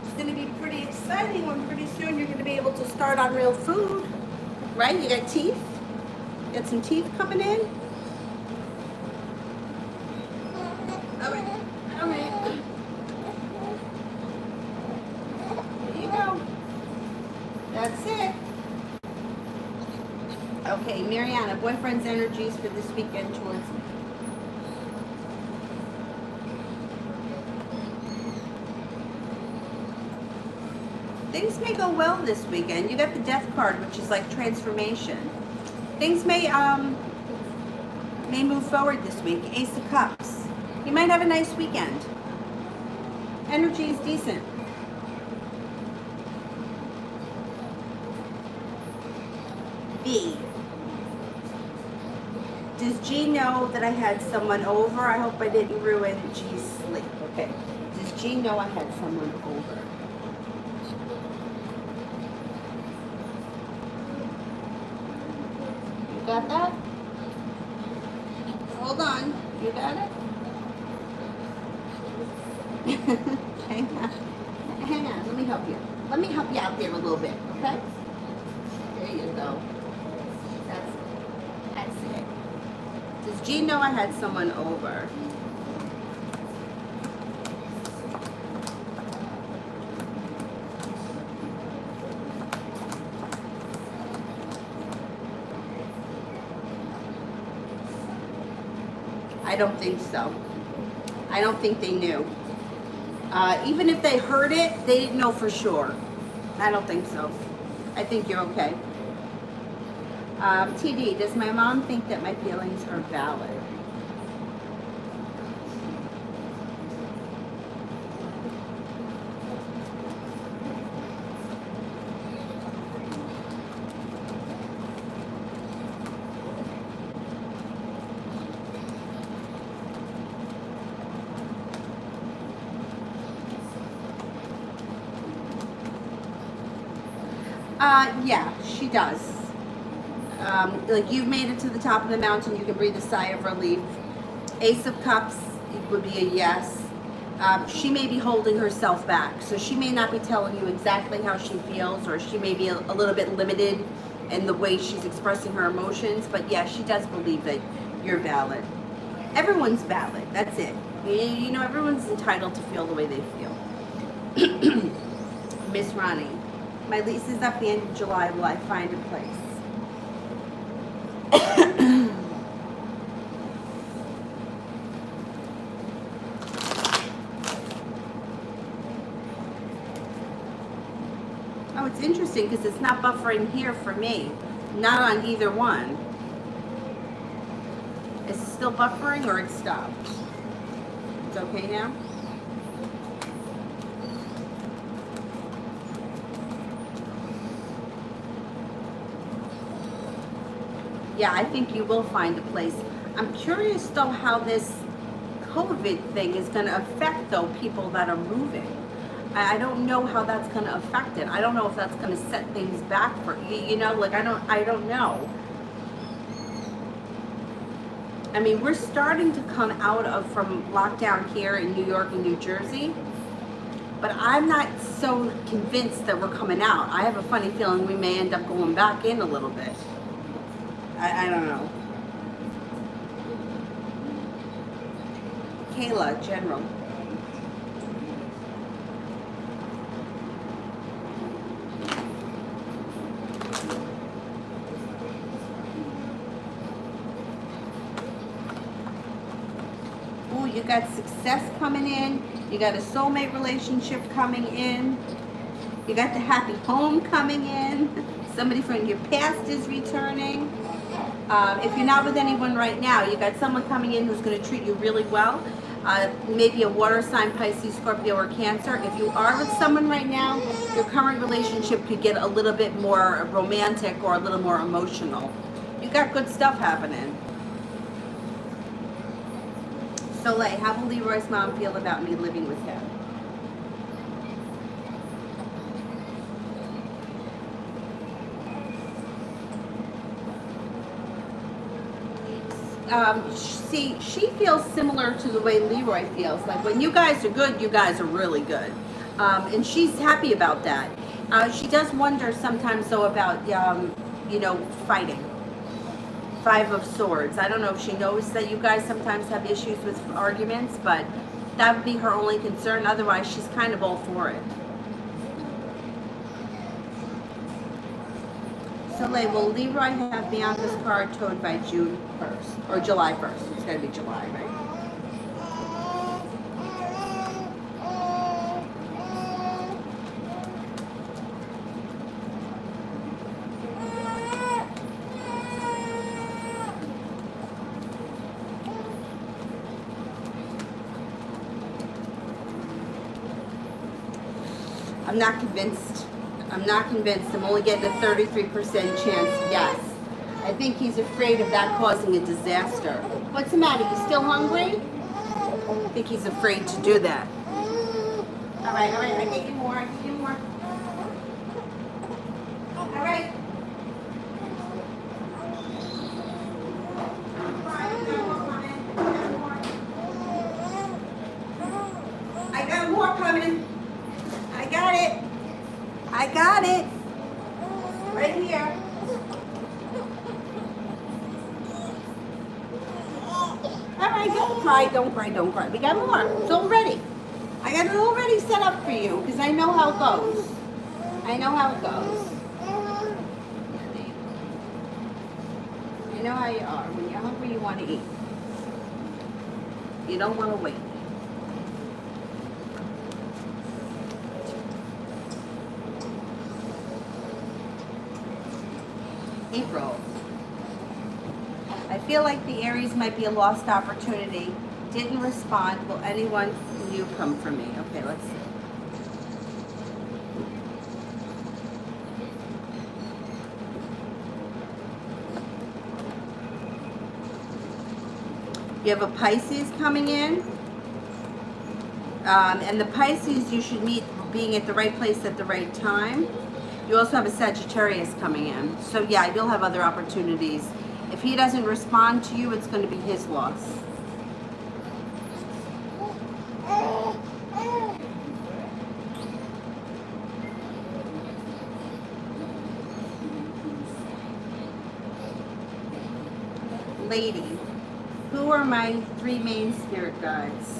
It's going to be pretty exciting when pretty soon you're going to be able to start on real food, right? You got teeth? Got some teeth coming in? All right. All right. There you go. That's it. Okay, Mariana, boyfriend's energies for this weekend towards me. Things may go well this weekend. You got the Death card, which is like transformation. Things may move forward this week. Ace of Cups. You might have a nice weekend. Energy is decent. B. Does G know that I had someone over? I hope I didn't ruin G's sleep. Okay. Does G know I had someone over? Got that? Hold on. Hang on. Hang on. Let me help you. Let me help you out there a little bit, okay? There you go. That's it. Does Jean know I had someone over? I don't think so. I don't think they knew. Even if they heard it, they didn't know for sure. I don't think so. I think you're okay. TD, does my mom think that my feelings are valid? Yeah, she does. Like you've made it to the top of the mountain, you can breathe a sigh of relief. Ace of Cups would be a yes. She may be holding herself back, so she may not be telling you exactly how she feels, or she may be a little bit limited in the way she's expressing her emotions, but yeah, she does believe that you're valid. Everyone's valid, that's it. You know, everyone's entitled to feel the way they feel. Miss Ronnie, my lease is up the end of July. Will I find a place? Oh, it's interesting because it's not buffering here for me. Not on either one. Is it still buffering or it stopped? It's okay now? Yeah, I think you will find a place. I'm curious though how this COVID thing is going to affect though people that are moving. I don't know how that's going to affect it. I don't know if that's going to set things back for you know, like I don't know. I mean, we're starting to come out of from lockdown here in New York and New Jersey, but I'm not so convinced that we're coming out. I have a funny feeling we may end up going back in a little bit. I don't know. Kayla, General. Ooh, you got success coming in. You got a soulmate relationship coming in. You got the happy home coming in. Somebody from your past is returning. If you're not with anyone right now, you got someone coming in who's going to treat you really well. Maybe a water sign, Pisces, Scorpio, or Cancer. If you are with someone right now, your current relationship could get a little bit more romantic or a little more emotional. You got good stuff happening. Soleil, how will Leroy's mom feel about me living with him? See, she feels similar to the way Leroy feels. Like when you guys are good, you guys are really good. And she's happy about that. She does wonder sometimes though about, you know, fighting. Five of Swords. I don't know if she knows that you guys sometimes have issues with arguments, but that would be her only concern. Otherwise, she's kind of all for it. Soleil, will Leroy have Bianca's car towed by June 1st? Or July 1st? It's got to be July, right? I'm not convinced. I'm not convinced. I'm only getting a 33% chance yes. I think he's afraid of that causing a disaster. What's the matter? You still hungry? I think he's afraid to do that. All right. I get you more. I get you more. All right. I I got more coming. I got it. I got it. Right here. All right, don't cry, don't cry, don't cry. We got more. It's all ready. I got it already set up for you because I know how it goes. I know how it goes. I know how you are. When you're hungry, you want to eat. You don't want to wait. April. I feel like the Aries might be a lost opportunity. Didn't respond. Will anyone new come for me? Okay, let's see. You have a Pisces coming in. And the Pisces you should meet being at the right place at the right time. You also have a Sagittarius coming in. So yeah, you'll have other opportunities. If he doesn't respond to you, it's going to be his loss. Lady, who are my three main spirit guides?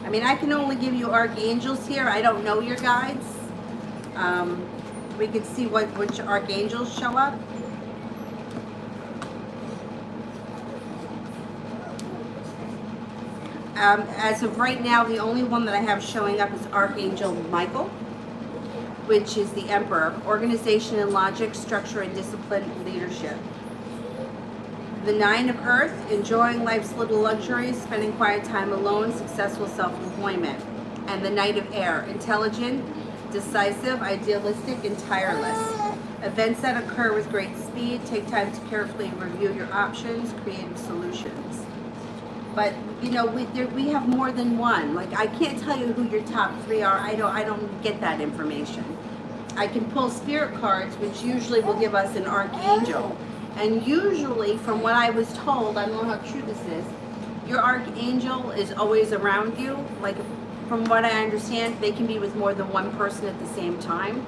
I mean, I can only give you archangels here. I don't know your guides. We can see which archangels show up. As of right now, the only one that I have showing up is Archangel Michael, which is the Emperor, organization and logic, structure and discipline, leadership. The Nine of Earth, enjoying life's little luxuries, spending quiet time alone, successful self-employment. And the Knight of Air, intelligent, decisive, idealistic, and tireless. Events that occur with great speed, take time to carefully review your options, creative solutions. But you know, we have more than one. Like, I can't tell you who your top three are. I don't get that information. I can pull spirit cards, which usually will give us an archangel. And usually, from what I was told, I don't know how true this is, your archangel is always around you. Like, from what I understand, they can be with more than one person at the same time.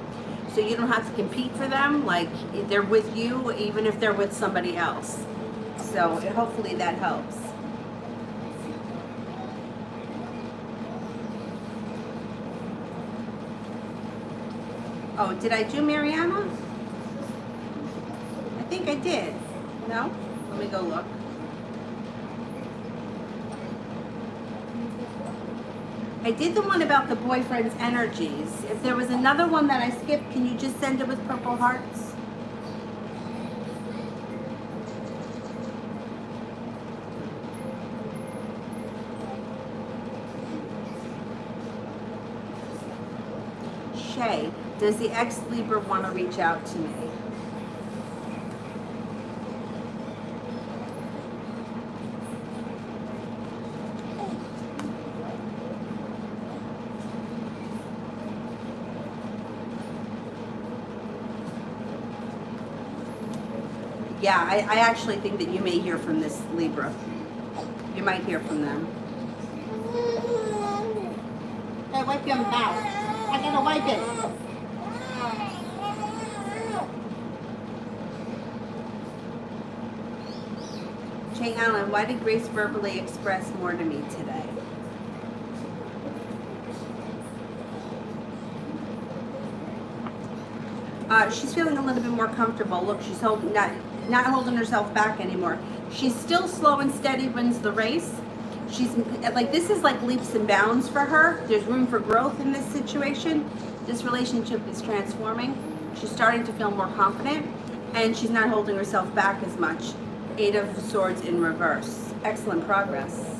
So you don't have to compete for them. Like, they're with you, even if they're with somebody else. So hopefully that helps. Oh, did I do Mariana? I think I did. No? Let me go look. I did the one about the boyfriend's energies. If there was another one that I skipped, can you just send it with purple hearts? Shay, does the ex-Libra want to reach out to me? Yeah, I actually think that you may hear from this Libra. You might hear from them. Hey, wipe your mouth. I gotta wipe it. Chang Allen, why did Grace verbally express more to me today? She's feeling a little bit more comfortable. Look, she's not holding herself back anymore. She's still slow and steady, wins the race. She's like, this is like leaps and bounds for her. There's room for growth in this situation. This relationship is transforming. She's starting to feel more confident, and she's not holding herself back as much. Eight of Swords in reverse. Excellent progress.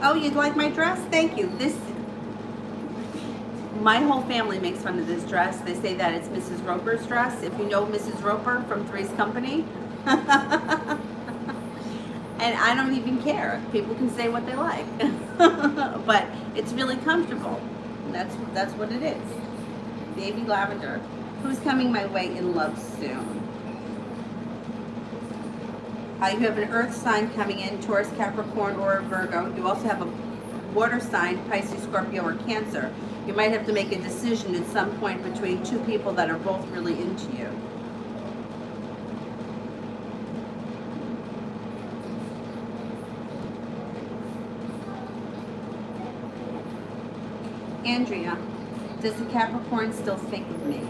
Oh, you'd like my dress? Thank you. My whole family makes fun of this dress. They say that it's Mrs. Roper's dress. If you know Mrs. Roper from Three's Company. And I don't even care. People can say what they like. But it's really comfortable. That's what it is. Baby lavender. Who's coming my way in love soon? You have an earth sign coming in, Taurus, Capricorn, or Virgo. You also have a water sign, Pisces, Scorpio, or Cancer. You might have to make a decision at some point between two people that are both really into you. Andrea, does the Capricorn still think of me?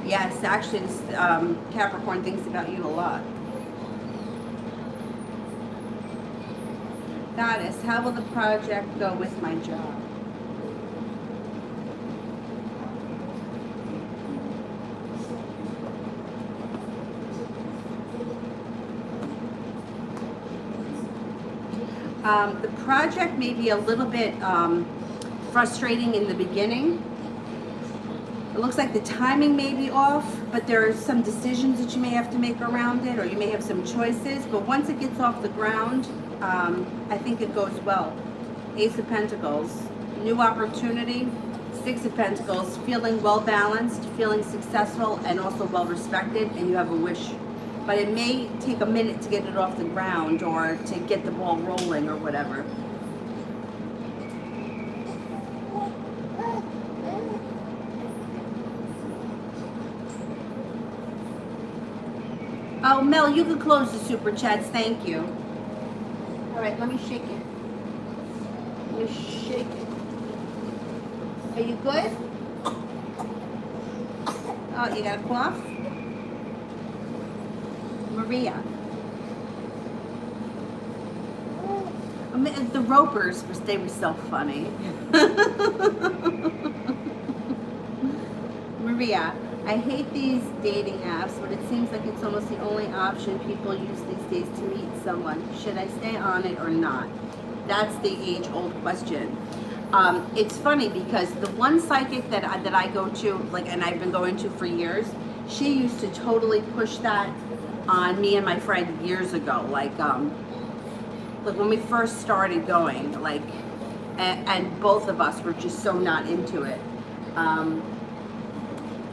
Yes, actually, this, Capricorn thinks about you a lot. Goddess, how will the project go with my job? The project may be a little bit frustrating in the beginning. It looks like the timing may be off, but there are some decisions that you may have to make around it, or you may have some choices. But once it gets off the ground, I think it goes well. Ace of Pentacles, new opportunity. Six of Pentacles, feeling well balanced, feeling successful, and also well respected, and you have a wish. But it may take a minute to get it off the ground or to get the ball rolling or whatever. Oh, Mel, you can close the super chats. Thank you. All right, let me shake it. Let me shake it. Are you good? Oh, you got a cough? Maria. I mean, the Ropers, they were so funny. Maria, I hate these dating apps, but it seems like it's almost the only option people use these days to meet someone. Should I stay on it or not? That's the age-old question. It's funny because the one psychic that I go to, like, and I've been going to for years, she used to totally push that on me and my friend years ago. Like when we first started going, like, and both of us were just so not into it.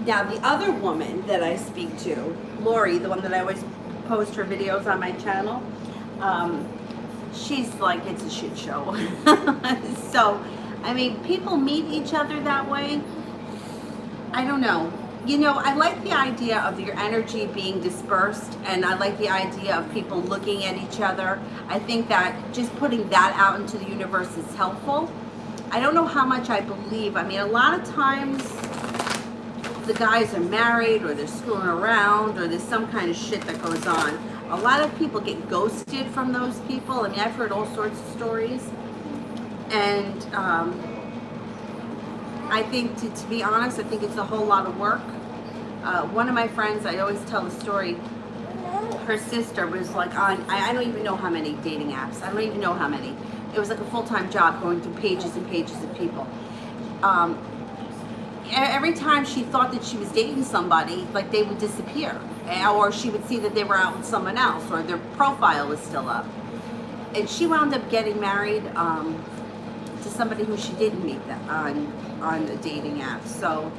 Now, the other woman that I speak to, Lori, the one that I always post her videos on my channel, she's like, it's a shit show. So, I mean, people meet each other that way. I don't know. You know, I like the idea of your energy being dispersed, and I like the idea of people looking at each other. I think that just putting that out into the universe is helpful. I don't know how much I believe. I mean, a lot of times the guys are married, or they're screwing around, or there's some kind of shit that goes on. A lot of people get ghosted from those people. I mean, I've heard all sorts of stories. And I think, to be honest, I think it's a whole lot of work. One of my friends, I always tell the story, her sister was like on, I don't even know how many dating apps. I don't even know how many. It was like a full-time job going through pages and pages of people. Every time she thought that she was dating somebody, like, they would disappear. Or she would see that they were out with someone else, or their profile was still up. And she wound up getting married to somebody who she didn't meet on a dating app. So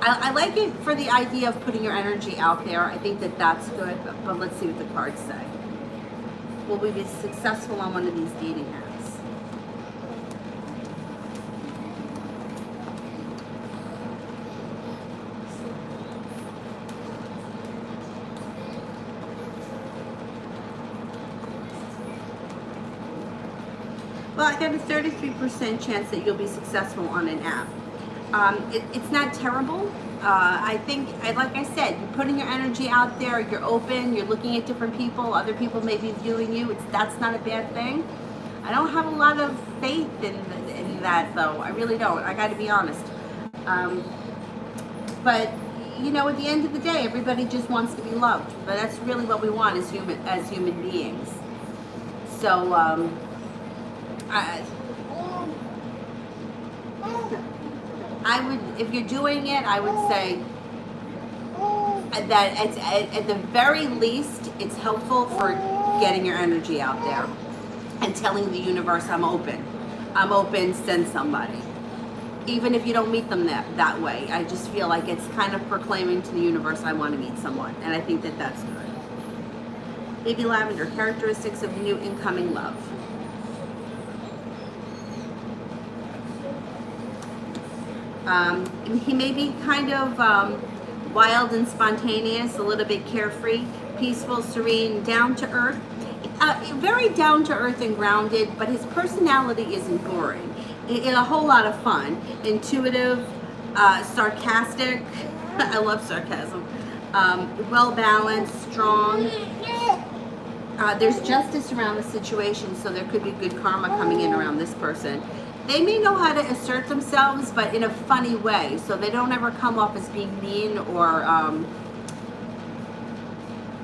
I like it for the idea of putting your energy out there. I think that that's good, but let's see what the cards say. Will we be successful on one of these dating apps? Well, I got a 33% chance that you'll be successful on an app. It's not terrible. I think, like I said, you're putting your energy out there, you're open, you're looking at different people, other people may be viewing you. That's not a bad thing. I don't have a lot of faith in that, though. I really don't. I got to be honest. But, you know, at the end of the day, everybody just wants to be loved. But that's really what we want as human beings. So I would, if you're doing it, I would say that it's, at the very least, it's helpful for getting your energy out there and telling the universe, I'm open. I'm open, send somebody. Even if you don't meet them that way, I just feel like it's kind of proclaiming to the universe, I want to meet someone. And I think that that's good. Baby Lavender, characteristics of new incoming love. He may be kind of wild and spontaneous, a little bit carefree, peaceful, serene, down to earth. Very down to earth and grounded, but his personality isn't boring. A whole lot of fun. Intuitive, sarcastic. I love sarcasm. Well balanced, strong. There's justice around the situation, so there could be good karma coming in around this person. They may know how to assert themselves, but in a funny way, so they don't ever come off as being mean or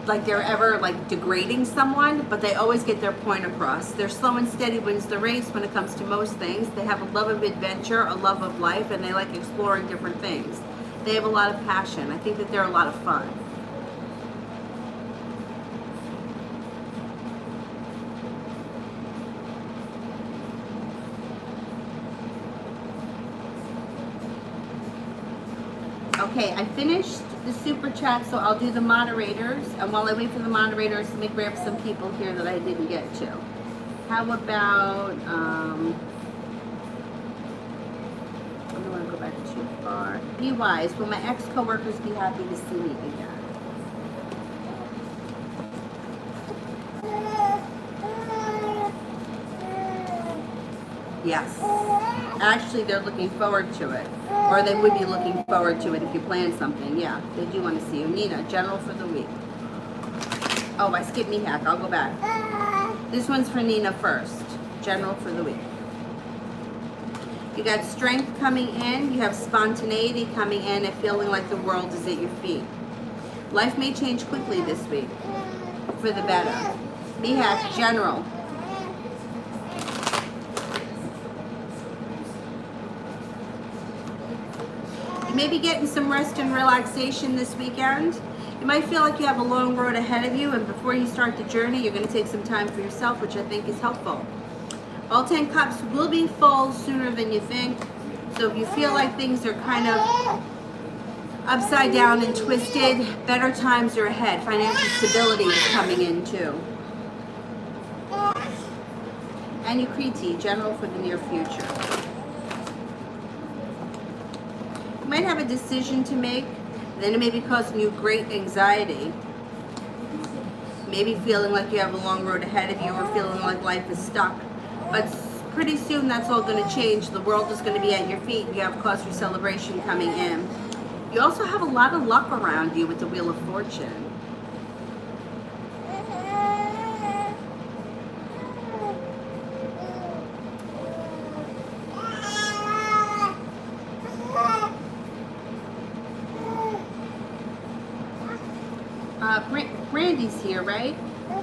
like they're ever like degrading someone, but they always get their point across. They're slow and steady wins the race when it comes to most things. They have a love of adventure, a love of life, and they like exploring different things. They have a lot of passion. I think that they're a lot of fun. Okay, I finished the super chat, so I'll do the moderators. And while I wait for the moderators, let me grab some people here that I didn't get to. How about, I don't want to go back too far. Be wise. Will my ex-coworkers be happy to see me again? Yes. Actually, they're looking forward to it. Or they would be looking forward to it if you plan something. Yeah, they do want to see you. Nina, general for the week. Oh, I skipped Mihak. I'll go back. This one's for Nina first. General for the week. You got strength coming in. You have spontaneity coming in and feeling like the world is at your feet. Life may change quickly this week for the better. Mihak, general. Maybe getting some rest and relaxation this weekend. You might feel like you have a long road ahead of you, and before you start the journey, you're going to take some time for yourself, which I think is helpful. All 10 cups will be full sooner than you think. So if you feel like things are kind of upside down and twisted, better times are ahead. Financial stability is coming in too. And Ukriti, general for the near future. You might have a decision to make, then it may be causing you great anxiety. Maybe feeling like you have a long road ahead of you or feeling like life is stuck. But pretty soon that's all going to change. The world is going to be at your feet. You have cause for celebration coming in. You also have a lot of luck around you with the Wheel of Fortune. Brandy's here, right?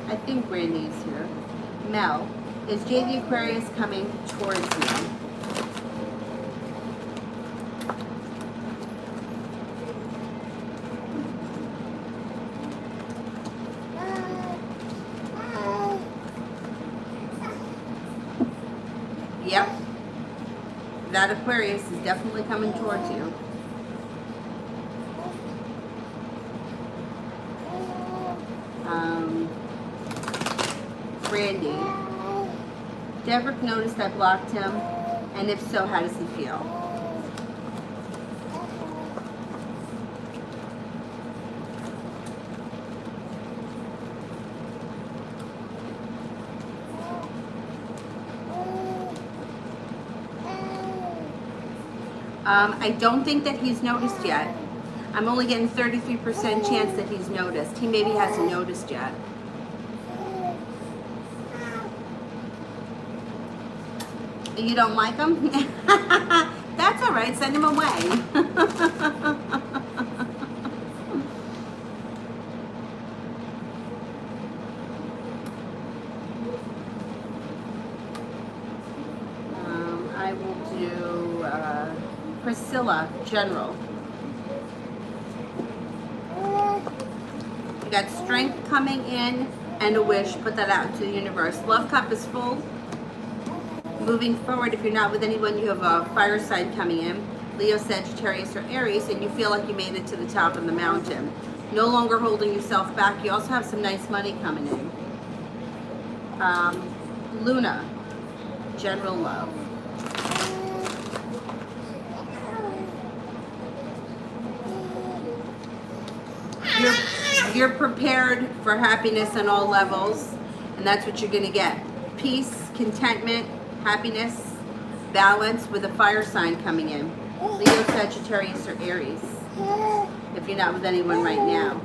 I think Brandy's here. Mel, is JD Aquarius coming towards me? Yep. That Aquarius is definitely coming towards you. Brandy. Deverick noticed I blocked him, and if so, how does he feel? I don't think that he's noticed yet. I'm only getting 33% chance that he's noticed. He maybe hasn't noticed yet. You don't like him? That's all right. Send him away. Priscilla, general. You got strength coming in and a wish. Put that out into the universe. Love cup is full. Moving forward, if you're not with anyone, you have a fire sign coming in. Leo, Sagittarius, or Aries, and you feel like you made it to the top of the mountain. No longer holding yourself back. You also have some nice money coming in. Luna, general love. You're prepared for happiness on all levels, and that's what you're going to get. Peace, contentment, happiness, balance with a fire sign coming in. Leo, Sagittarius, or Aries. If you're not with anyone right now.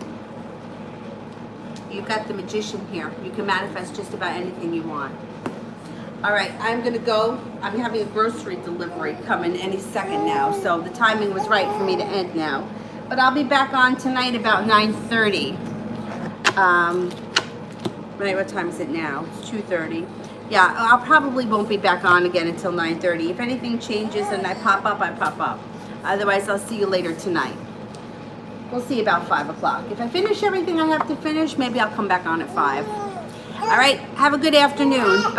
You've got the Magician here. You can manifest just about anything you want. All right, I'm going to go. I'm having a grocery delivery coming any second now, so the timing was right for me to end now. But I'll be back on tonight about 9:30. Right, what time is it now? It's 2:30. Yeah, I'll probably won't be back on again until 9:30. If anything changes and I pop up, I pop up. Otherwise, I'll see you later tonight. We'll see about 5 o'clock. If I finish everything I have to finish, maybe I'll come back on at 5. All right, have a good afternoon. Bye.